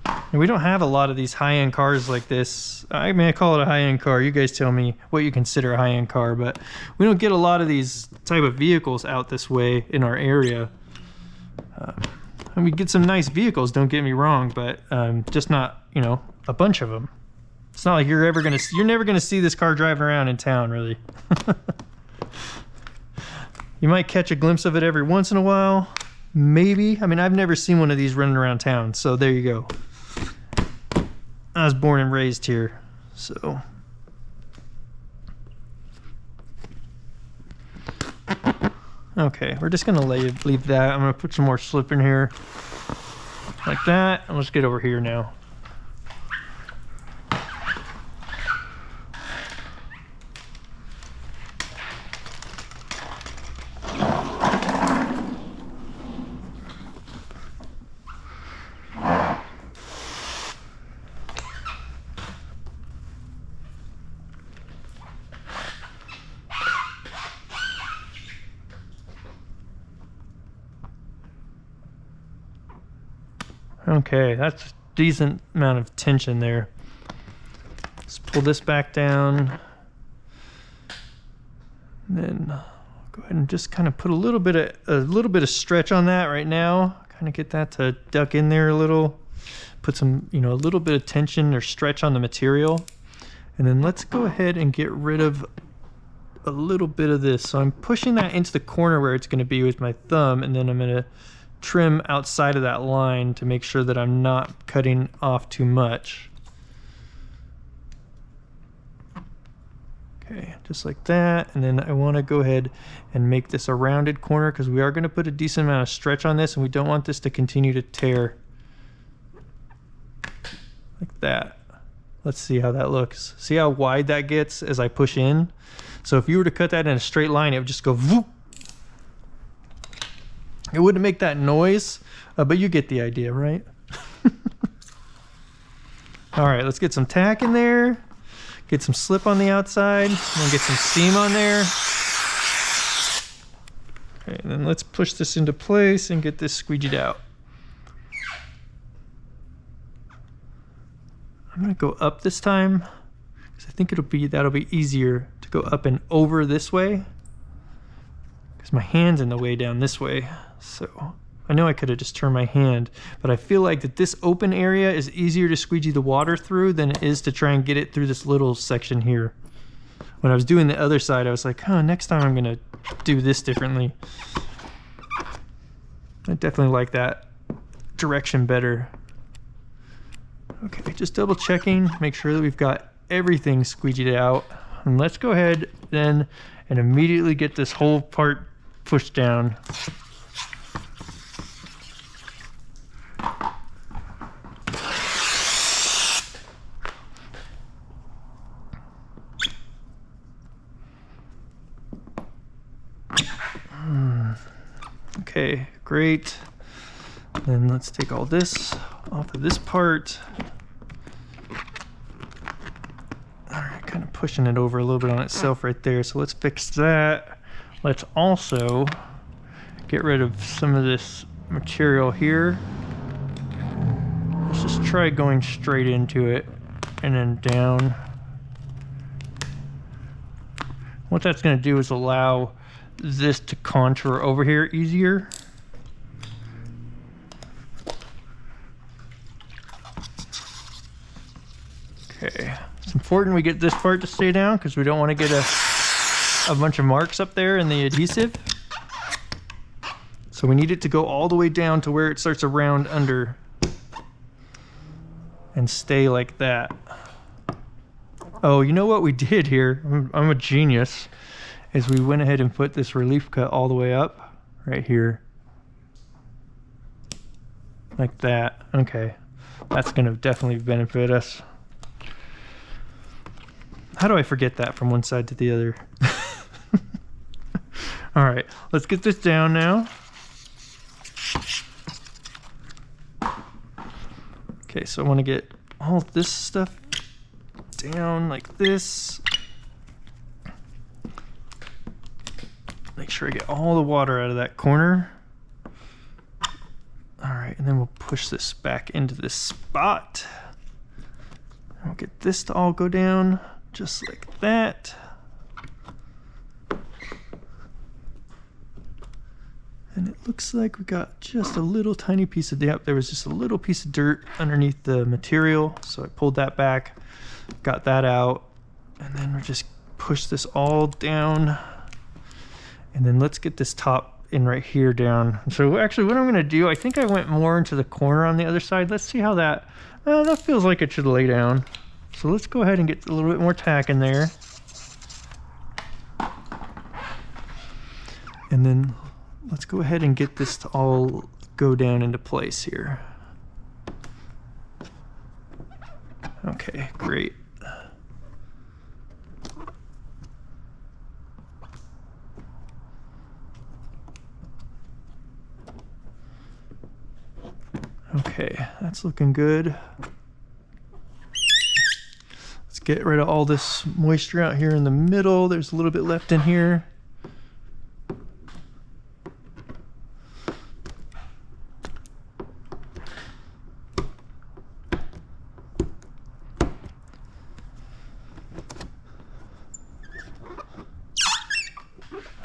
Speaker 1: And we don't have a lot of these high-end cars like this. I mean, I call it a high-end car. You guys tell me what you consider a high-end car, but we don't get a lot of these type of vehicles out this way in our area. And we get some nice vehicles, don't get me wrong, but just not, you know, a bunch of them. It's not like you're never gonna see this car driving around in town, really. You might catch a glimpse of it every once in a while, maybe. I mean, I've never seen one of these running around town, so there you go. I was born and raised here, so. Okay, we're just gonna leave that. I'm gonna put some more slip in here, like that, and let's get over here now. Okay, that's a decent amount of tension there. Let's pull this back down. And then go ahead and just kind of put a little bit of stretch on that right now. Kind of get that to duck in there a little. Put some, you know, a little bit of tension or stretch on the material. And then let's go ahead and get rid of a little bit of this. So I'm pushing that into the corner where it's going to be with my thumb, and then I'm going to trim outside of that line to make sure that I'm not cutting off too much. Okay, just like that. And then I want to go ahead and make this a rounded corner because we are going to put a decent amount of stretch on this and we don't want this to continue to tear. Like that. Let's see how that looks. See how wide that gets as I push in? So if you were to cut that in a straight line, it would just go whoop. It wouldn't make that noise, but you get the idea, right? All right, let's get some tack in there. Get some slip on the outside, and get some seam on there. Okay, and then let's push this into place and get this squeegeed out. I'm gonna go up this time because I think that'll be easier to go up and over this way because my hand's in the way down this way. So I know I could have just turned my hand, but I feel like that this open area is easier to squeegee the water through than it is to try and get it through this little section here. When I was doing the other side, I was like, oh, next time I'm gonna do this differently. I definitely like that direction better. Okay, just double checking, make sure that we've got everything squeegeed out. And let's go ahead then and immediately get this whole part pushed down. Okay, great. Then let's take all this off of this part. All right, kind of pushing it over a little bit on itself right there. So let's fix that. Let's also get rid of some of this material here. Let's just try going straight into it and then down. What that's going to do is allow this to contour over here easier. Okay, it's important we get this part to stay down because we don't want to get a bunch of marks up there in the adhesive. So we need it to go all the way down to where it starts to round under and stay like that. Oh, you know what we did here? I'm a genius. Is we went ahead and put this relief cut all the way up right here. Like that. Okay. That's going to definitely benefit us. How do I forget that from one side to the other? All right, let's get this down now. Okay, so I want to get all this stuff down like this. Make sure I get all the water out of that corner. All right, and then we'll push this back into this spot. And we'll get this to all go down just like that. And it looks like we got just a little tiny piece of depth. There was just a little piece of dirt underneath the material. So I pulled that back, got that out, and then we'll just push this all down. And then let's get this top in right here down. So actually what I'm gonna do, I think I went more into the corner on the other side. Let's see how that feels like it should lay down. So let's go ahead and get a little bit more tack in there. And then let's go ahead and get this to all go down into place here. Okay, great. Okay, that's looking good. Let's get rid of all this moisture out here in the middle. There's a little bit left in here.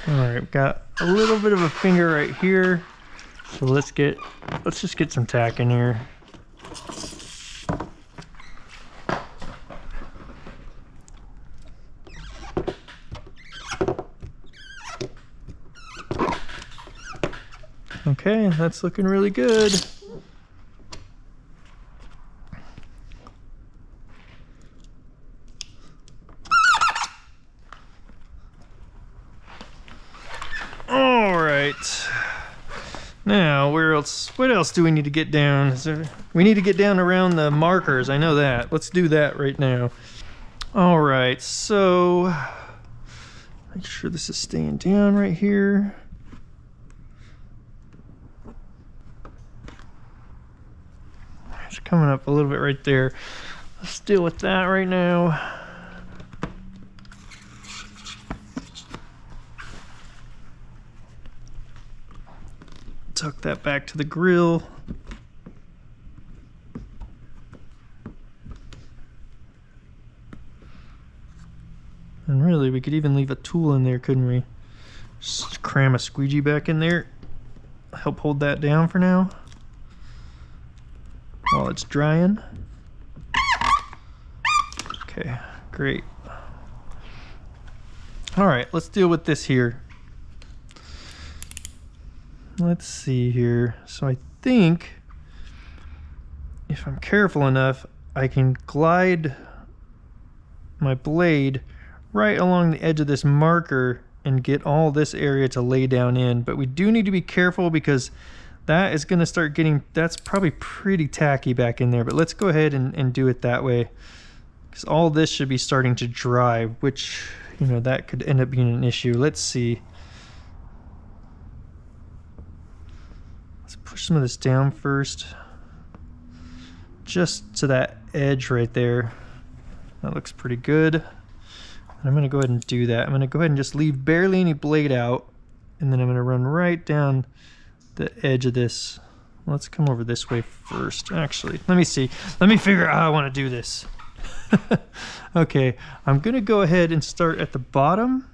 Speaker 1: All right, we've got a little bit of a finger right here. So let's just get some tack in here. Okay, that's looking really good. All right. Now, where else? What else do we need to get down? We need to get down around the markers. I know that. Let's do that right now. All right. So, make sure this is staying down right here. It's coming up a little bit right there. Let's deal with that right now. Tuck that back to the grill. And really, we could even leave a tool in there, couldn't we? Just cram a squeegee back in there. Help hold that down for now while it's drying. Okay, great. All right, let's deal with this here. Let's see here. So I think if I'm careful enough, I can glide my blade right along the edge of this marker and get all this area to lay down in. But we do need to be careful because that is going to start getting, that's probably pretty tacky back in there. But let's go ahead and do it that way, because all this should be starting to dry, which, you know, that could end up being an issue. Let's see. Let's push some of this down first, just to that edge right there. That looks pretty good. I'm going to go ahead and do that. I'm going to go ahead and just leave barely any blade out, and then I'm going to run right down the edge of this. Let's come over this way first. Actually, let me see. Let me figure out how I want to do this. Okay, I'm going to go ahead and start at the bottom.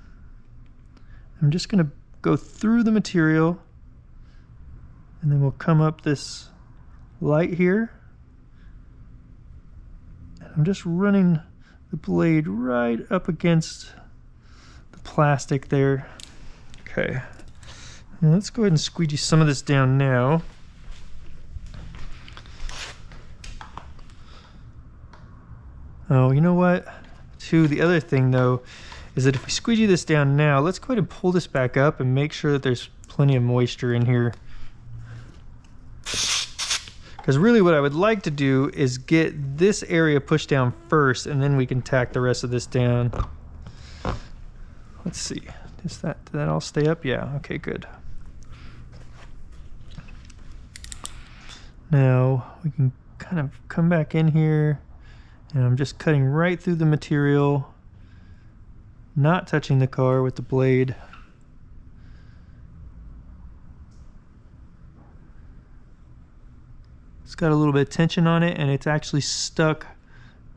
Speaker 1: I'm just going to go through the material, and then we'll come up this light here. I'm just running the blade right up against the plastic there. Okay, now let's go ahead and squeegee some of this down now. Oh, you know what? Too, the other thing though is that if we squeegee this down now, let's go ahead and pull this back up and make sure that there's plenty of moisture in here. Because really what I would like to do is get this area pushed down first, and then we can tack the rest of this down. Let's see, did that all stay up? Yeah, okay, good. Now we can kind of come back in here, and I'm just cutting right through the material, not touching the car with the blade. It's got a little bit of tension on it, and it's actually stuck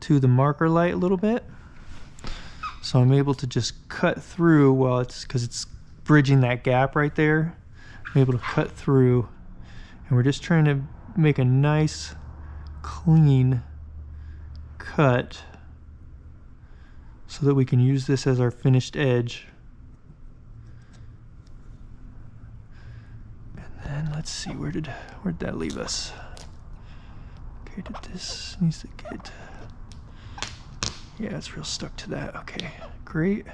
Speaker 1: to the marker light a little bit. So I'm able to just cut through, well, it's because it's bridging that gap right there. I'm able to cut through, and we're just trying to make a nice, clean cut so that we can use this as our finished edge. And then let's see, where'd that leave us? Did this needs to get, yeah, it's real stuck to that. Okay, great.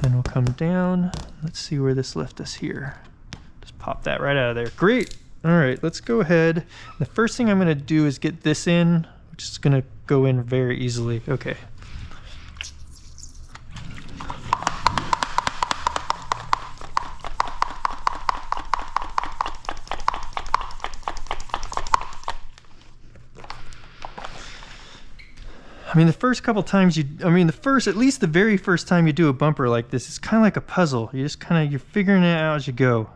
Speaker 1: Then we'll come down. Let's see where this left us here. Just pop that right out of there. Great. All right, let's go ahead. The first thing I'm going to do is get this in, which is going to go in very easily. Okay. I mean, the first couple times at least the very first time you do a bumper like this, it's kind of like a puzzle. You just you're figuring it out as you go.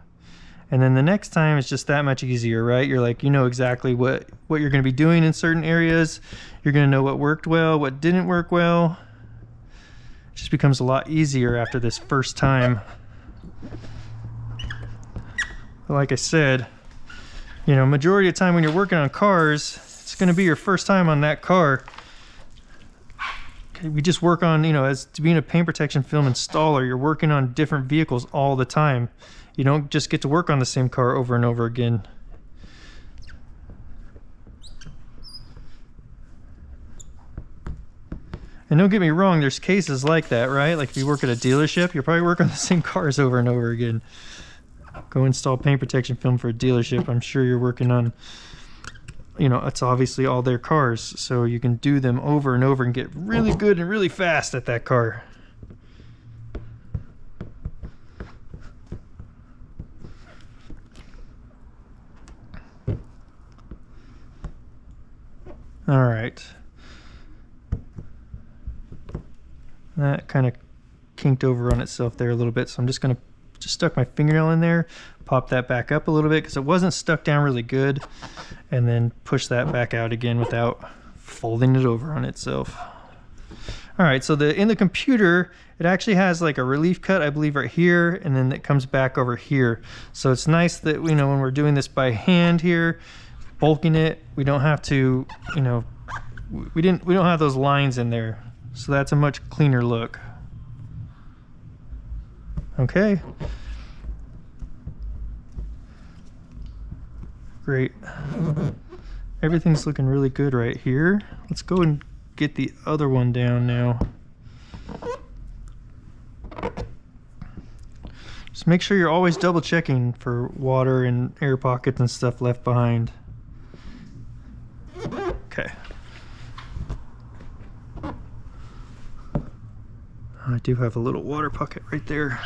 Speaker 1: And then the next time it's just that much easier, right? You're like, you know exactly what you're going to be doing in certain areas. You're going to know what worked well, what didn't work well. It just becomes a lot easier after this first time. But like I said, you know, majority of the time when you're working on cars, it's going to be your first time on that car. we just work on, you know, as to being a paint protection film installer, you're working on different vehicles all the time. You don't just get to work on the same car over and over again. And don't get me wrong, there's cases like that, right? Like if you work at a dealership, you'll probably work on the same cars over and over again. Go install paint protection film for a dealership. I'm sure you're working on, you know, it's obviously all their cars, so you can do them over and over and get really good and really fast at that car. All right. That kind of kinked over on itself there a little bit, so I'm just gonna stuck my fingernail in there, pop that back up a little bit because it wasn't stuck down really good, and then push that back out again without folding it over on itself. All right, so in the computer, it actually has like a relief cut, I believe, right here, and then it comes back over here. So it's nice that, you know, when we're doing this by hand here, bulking it, we don't have to, you know, we don't have those lines in there. So that's a much cleaner look. Okay. Great. Everything's looking really good right here. Let's go and get the other one down now. Just make sure you're always double checking for water and air pockets and stuff left behind. Okay. I do have a little water pocket right there.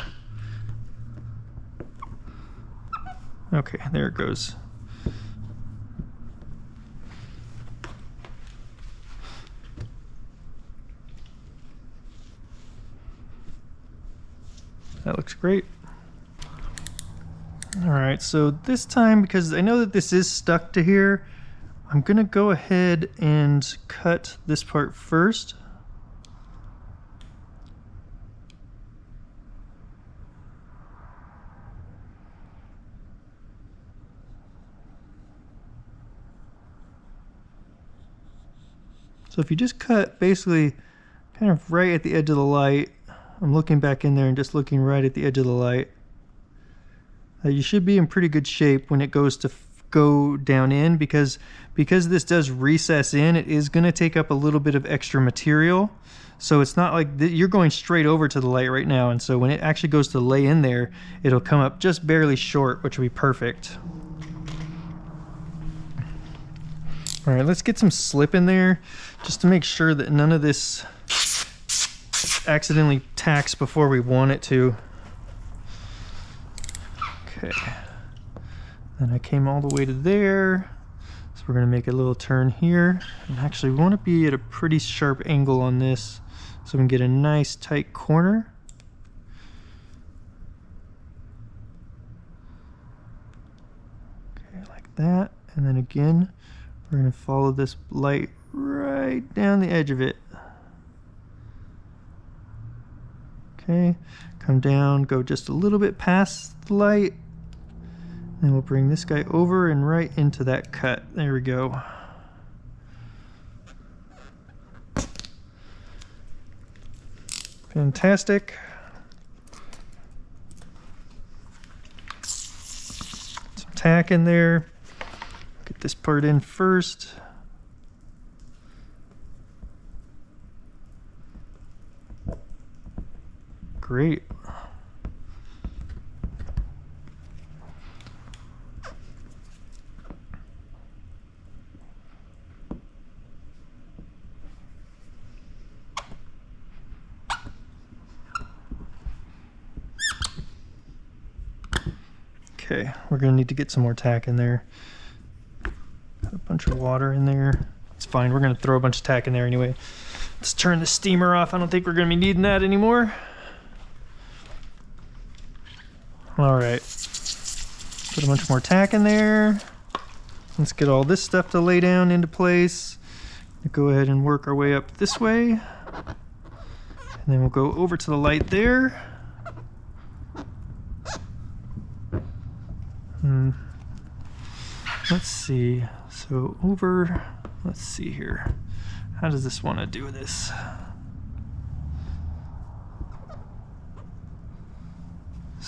Speaker 1: Okay, there it goes. That looks great. All right, so this time, because I know that this is stuck to here, I'm gonna go ahead and cut this part first. So if you just cut basically kind of right at the edge of the light, I'm looking back in there and just looking right at the edge of the light, you should be in pretty good shape when it goes to go down in, because this does recess in, it is going to take up a little bit of extra material. So it's not like you're going straight over to the light right now, and so when it actually goes to lay in there, it'll come up just barely short, which will be perfect. All right, let's get some slip in there just to make sure that none of this accidentally tacks before we want it to. Okay, then I came all the way to there, so we're gonna make a little turn here, and actually we want to be at a pretty sharp angle on this so we can get a nice tight corner. Okay, like that, and then again we're going to follow this light right down the edge of it. Okay, come down, go just a little bit past the light, and we'll bring this guy over and right into that cut. There we go. Fantastic. Some tack in there. Get this part in first. Great. Okay, we're gonna need to get some more tack in there. Got a bunch of water in there. It's fine, we're gonna throw a bunch of tack in there anyway. Let's turn the steamer off. I don't think we're gonna be needing that anymore. All right, put a bunch more tack in there. Let's get all this stuff to lay down into place. Go ahead and work our way up this way. And then we'll go over to the light there. Let's see, so over, let's see here. How does this want to do this?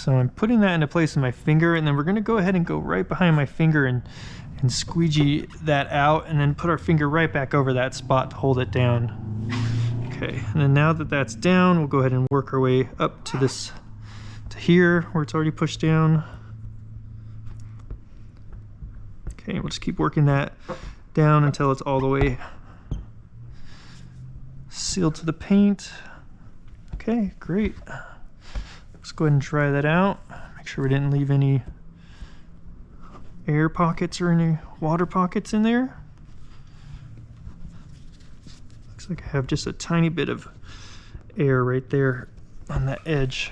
Speaker 1: So I'm putting that into place with my finger, and then we're gonna go ahead and go right behind my finger and squeegee that out, and then put our finger right back over that spot to hold it down. Okay, and then now that that's down, we'll go ahead and work our way up to this, to here, where it's already pushed down. Okay, we'll just keep working that down until it's all the way sealed to the paint. Okay, great. Let's go ahead and dry that out. Make sure we didn't leave any air pockets or any water pockets in there. Looks like I have just a tiny bit of air right there on that edge.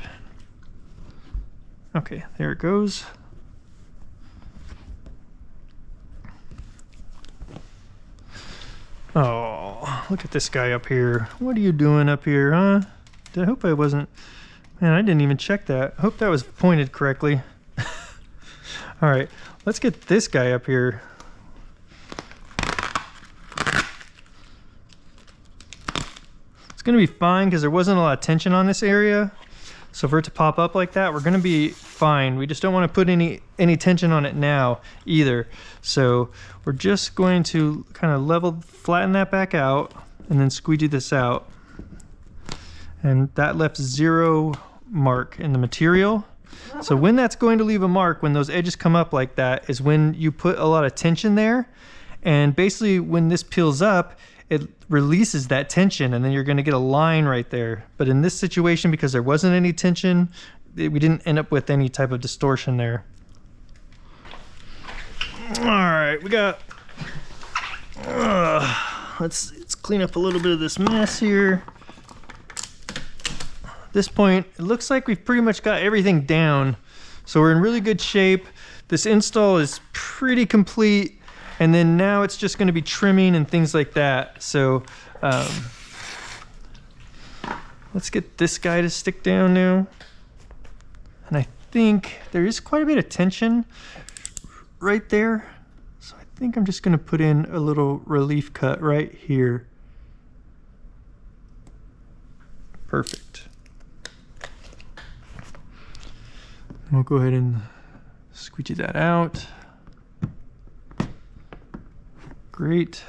Speaker 1: Okay, there it goes. Oh, look at this guy up here. What are you doing up here, huh? I hope I wasn't... Man, I didn't even check that. I hope that was pointed correctly. All right, let's get this guy up here. It's gonna be fine because there wasn't a lot of tension on this area. So for it to pop up like that, we're gonna be fine. We just don't wanna put any tension on it now either. So we're just going to kind of flatten that back out and then squeegee this out. And that left 0 mark in the material. So when that's going to leave a mark, when those edges come up like that, is when you put a lot of tension there. And basically when this peels up, it releases that tension, and then you're gonna get a line right there. But in this situation, because there wasn't any tension, we didn't end up with any type of distortion there. All right, we got, let's clean up a little bit of this mess here. At this point, it looks like we've pretty much got everything down. So we're in really good shape. This install is pretty complete. And then now it's just gonna be trimming and things like that. So let's get this guy to stick down now. And I think there is quite a bit of tension right there. So I think I'm just gonna put in a little relief cut right here. Perfect. We'll go ahead and squeegee that out. Great.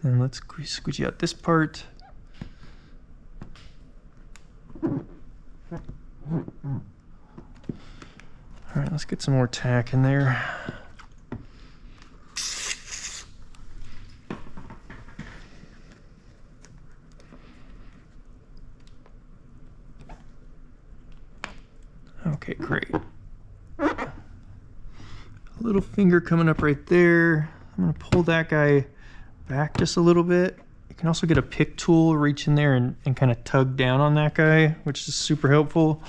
Speaker 1: And let's squeegee out this part. All right, let's get some more tack in there. Okay, great. A little finger coming up right there. I'm gonna pull that guy back just a little bit. You can also get a pick tool, reach in there and kind of tug down on that guy, which is super helpful.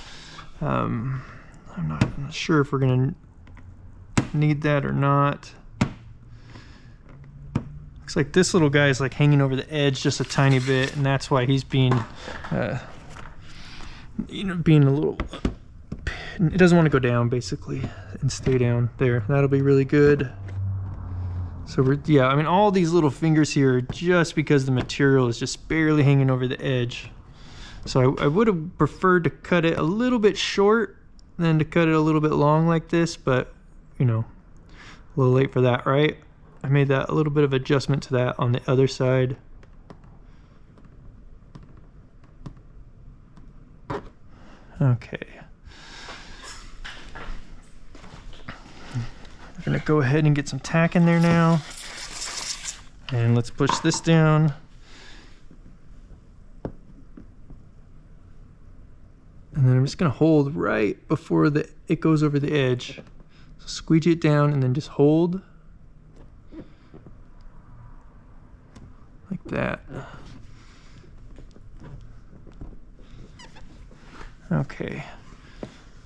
Speaker 1: I'm not sure if we're gonna need that or not. Looks like this little guy is like hanging over the edge just a tiny bit, and that's why he's being, being a little, it doesn't want to go down basically and stay down there. That'll be really good. So yeah, I mean, all these little fingers here are just because the material is just barely hanging over the edge. So I would have preferred to cut it a little bit short than to cut it a little bit long like this, but you know, a little late for that, right? I made that a little bit of adjustment to that on the other side. Okay. We're gonna go ahead and get some tack in there now. And let's push this down. And then I'm just gonna hold right before it goes over the edge. So squeegee it down and then just hold. Like that. Okay.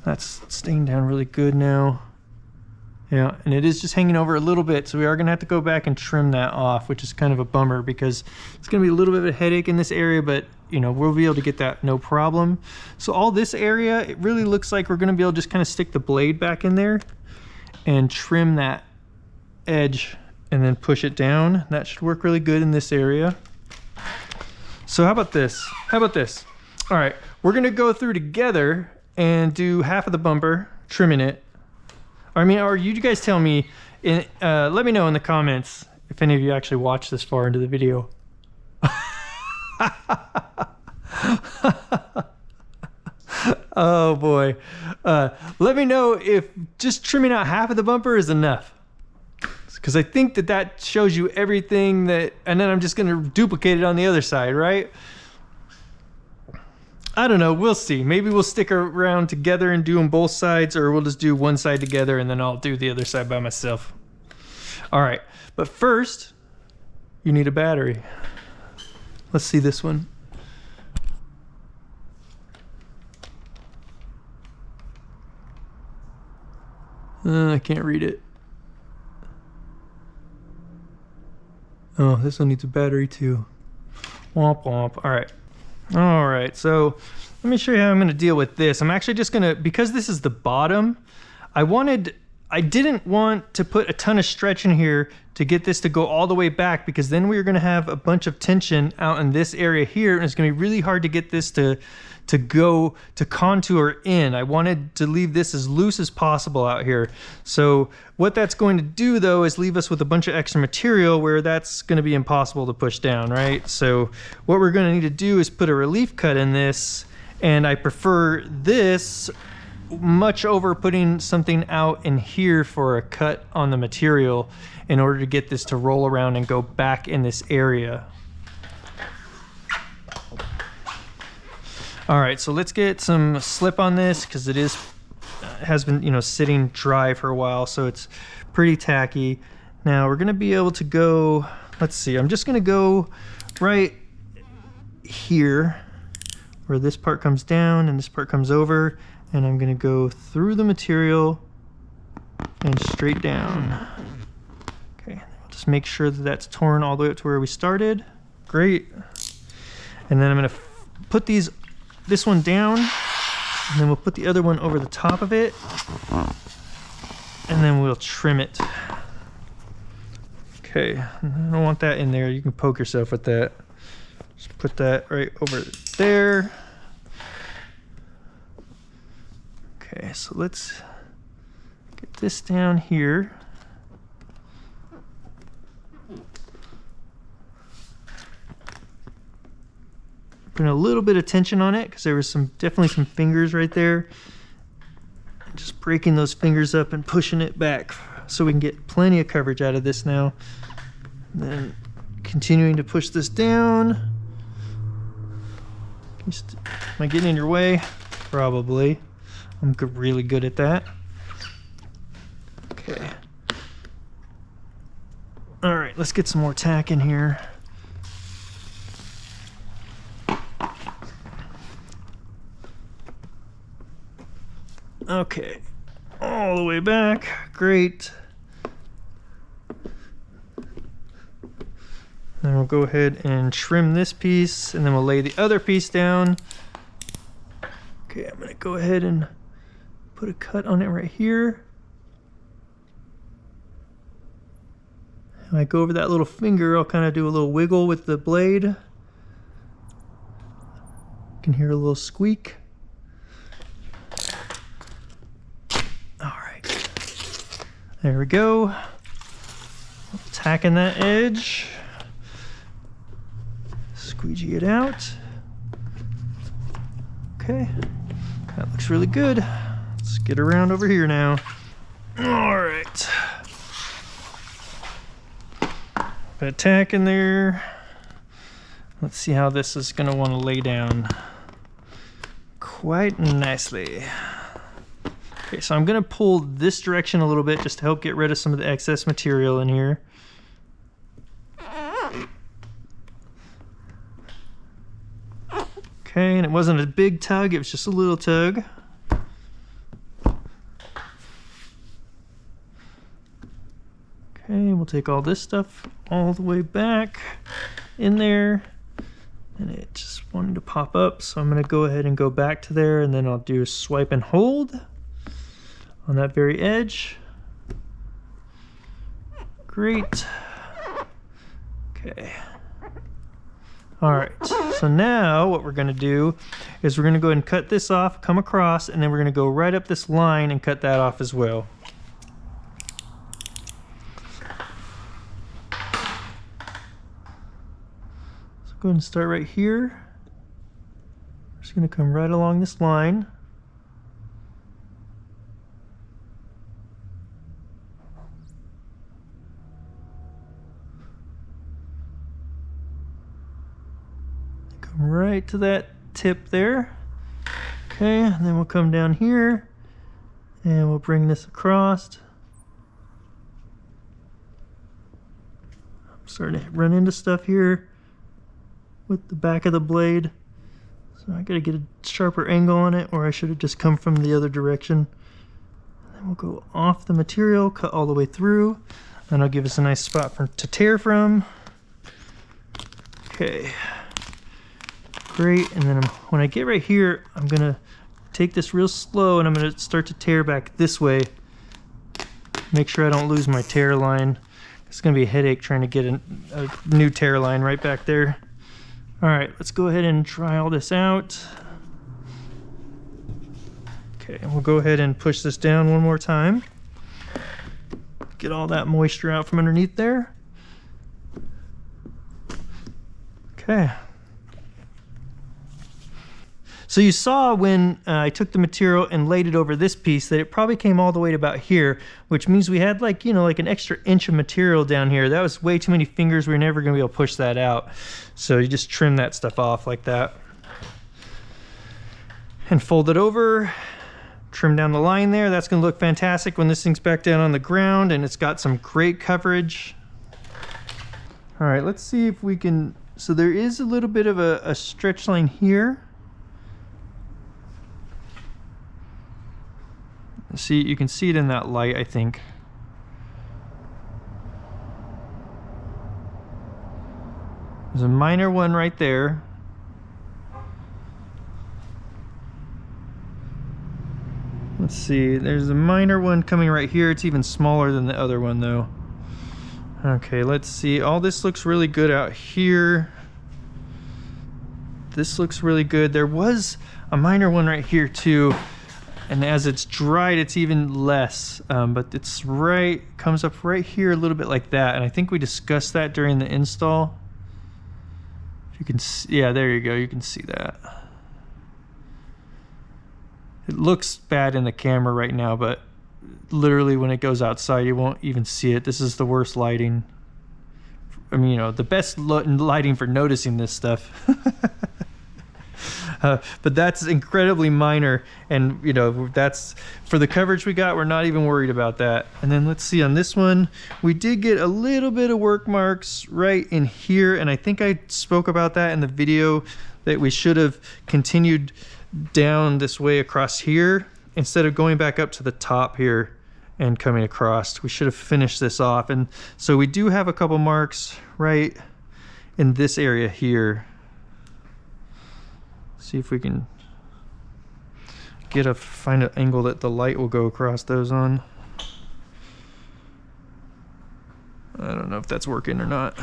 Speaker 1: That's staying down really good now. Yeah, and it is just hanging over a little bit, so we are gonna have to go back and trim that off, which is kind of a bummer because it's gonna be a little bit of a headache in this area, but you know, we'll be able to get that no problem. So all this area, it really looks like we're gonna be able to just kind of stick the blade back in there and trim that edge and then push it down. That should work really good in this area. So how about this? How about this? All right, we're gonna go through together and do half of the bumper, trimming it. I mean, or you guys tell me, let me know in the comments if any of you actually watched this far into the video. Oh boy. Let me know if just trimming out half of the bumper is enough. Because I think that shows you everything that, and then I'm just gonna duplicate it on the other side, right? I don't know, we'll see. Maybe we'll stick around together and do them both sides, or we'll just do one side together and then I'll do the other side by myself. All right, but first, you need a battery. Let's see this one. I can't read it. Oh, this one needs a battery too. Womp womp. All right, so let me show you how I'm gonna deal with this. I'm actually just gonna, because this is the bottom, I didn't want to put a ton of stretch in here to get this to go all the way back, because then we were gonna have a bunch of tension out in this area here, and it's gonna be really hard to get this to contour in. I wanted to leave this as loose as possible out here. So what that's going to do though is leave us with a bunch of extra material where that's gonna be impossible to push down, right? So what we're gonna need to do is put a relief cut in this, and I prefer this much over putting something out in here for a cut on the material in order to get this to roll around and go back in this area. All right, so let's get some slip on this, because it has been, you know, sitting dry for a while, so it's pretty tacky. Now we're gonna be able to go, let's see, I'm just gonna go right here where this part comes down and this part comes over, and I'm gonna go through the material and straight down. Okay, just make sure that that's torn all the way up to where we started. Great. And then I'm gonna put this one down, and then we'll put the other one over the top of it, and then we'll trim it. Okay, I don't want that in there. You can poke yourself with that. Just put that right over there. Okay, so let's get this down here. Putting a little bit of tension on it because there was definitely some fingers right there. Just breaking those fingers up and pushing it back so we can get plenty of coverage out of this now. And then continuing to push this down. Am I getting in your way? Probably. I'm really good at that. Okay. All right, let's get some more tack in here. Okay, all the way back, great. Then we'll go ahead and trim this piece, and then we'll lay the other piece down. Okay, I'm gonna go ahead and put a cut on it right here. When I go over that little finger, I'll kind of do a little wiggle with the blade. You can hear a little squeak. All right, there we go. Tacking that edge. Squeegee it out. Okay, that looks really good. Let's get around over here now. All right. Put a tack in there. Let's see how this is gonna want to lay down quite nicely. Okay, so I'm gonna pull this direction a little bit just to help get rid of some of the excess material in here. Okay, and it wasn't a big tug, it was just a little tug. Okay, we'll take all this stuff all the way back in there, and it just wanted to pop up, so I'm gonna go ahead and go back to there, and then I'll do a swipe and hold on that very edge. Great. Okay. All right, so now what we're gonna do is we're gonna go ahead and cut this off, come across, and then we're gonna go right up this line and cut that off as well. So go ahead and start right here. Just gonna come right along this line. Right to that tip there. Okay, and then we'll come down here and we'll bring this across. I'm starting to run into stuff here with the back of the blade, so I gotta get a sharper angle on it, or I should have just come from the other direction. And then we'll go off the material, cut all the way through, and it'll give us a nice spot to tear from. Okay. Great, and then when I get right here, I'm gonna take this real slow and I'm gonna start to tear back this way. Make sure I don't lose my tear line. It's gonna be a headache trying to get a new tear line right back there. All right, let's go ahead and try all this out. Okay, and we'll go ahead and push this down one more time. Get all that moisture out from underneath there. Okay. So you saw when I took the material and laid it over this piece that it probably came all the way to about here, which means we had like, you know, like an extra inch of material down here. That was way too many fingers. We were never gonna be able to push that out. So you just trim that stuff off like that. And fold it over, trim down the line there. That's gonna look fantastic when this thing's back down on the ground and it's got some great coverage. All right, let's see if we can, so there is a little bit of a stretch line here. See, you can see it in that light, I think. There's a minor one right there. Let's see, there's a minor one coming right here. It's even smaller than the other one though. Okay, let's see. All this looks really good out here. This looks really good. There was a minor one right here too. And as it's dried, it's even less, but it's right, comes up right here a little bit like that. And I think we discussed that during the install. You can see, yeah, there you go, you can see that. It looks bad in the camera right now, but literally when it goes outside, you won't even see it. This is the worst lighting. I mean, you know, the best lighting for noticing this stuff. But that's incredibly minor, and you know, that's for the coverage we got, we're not even worried about that. And then let's see, on this one we did get a little bit of work marks right in here, and I think I spoke about that in the video, that we should have continued down this way across here instead of going back up to the top here and coming across. We should have finished this off, and so we do have a couple marks right in this area here. See if we can find an angle that the light will go across those on. I don't know if that's working or not.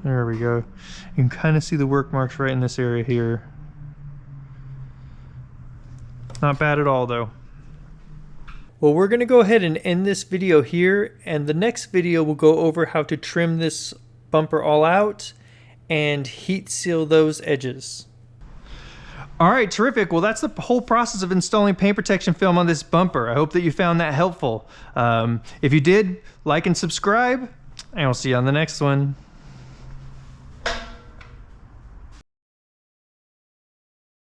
Speaker 1: There we go. You can kind of see the work marks right in this area here. Not bad at all though. Well, we're going to go ahead and end this video here, and the next video will go over how to trim this bumper all out and heat seal those edges. All right, terrific. Well, that's the whole process of installing paint protection film on this bumper. I hope that you found that helpful. If you did, like and subscribe, and we'll see you on the next one.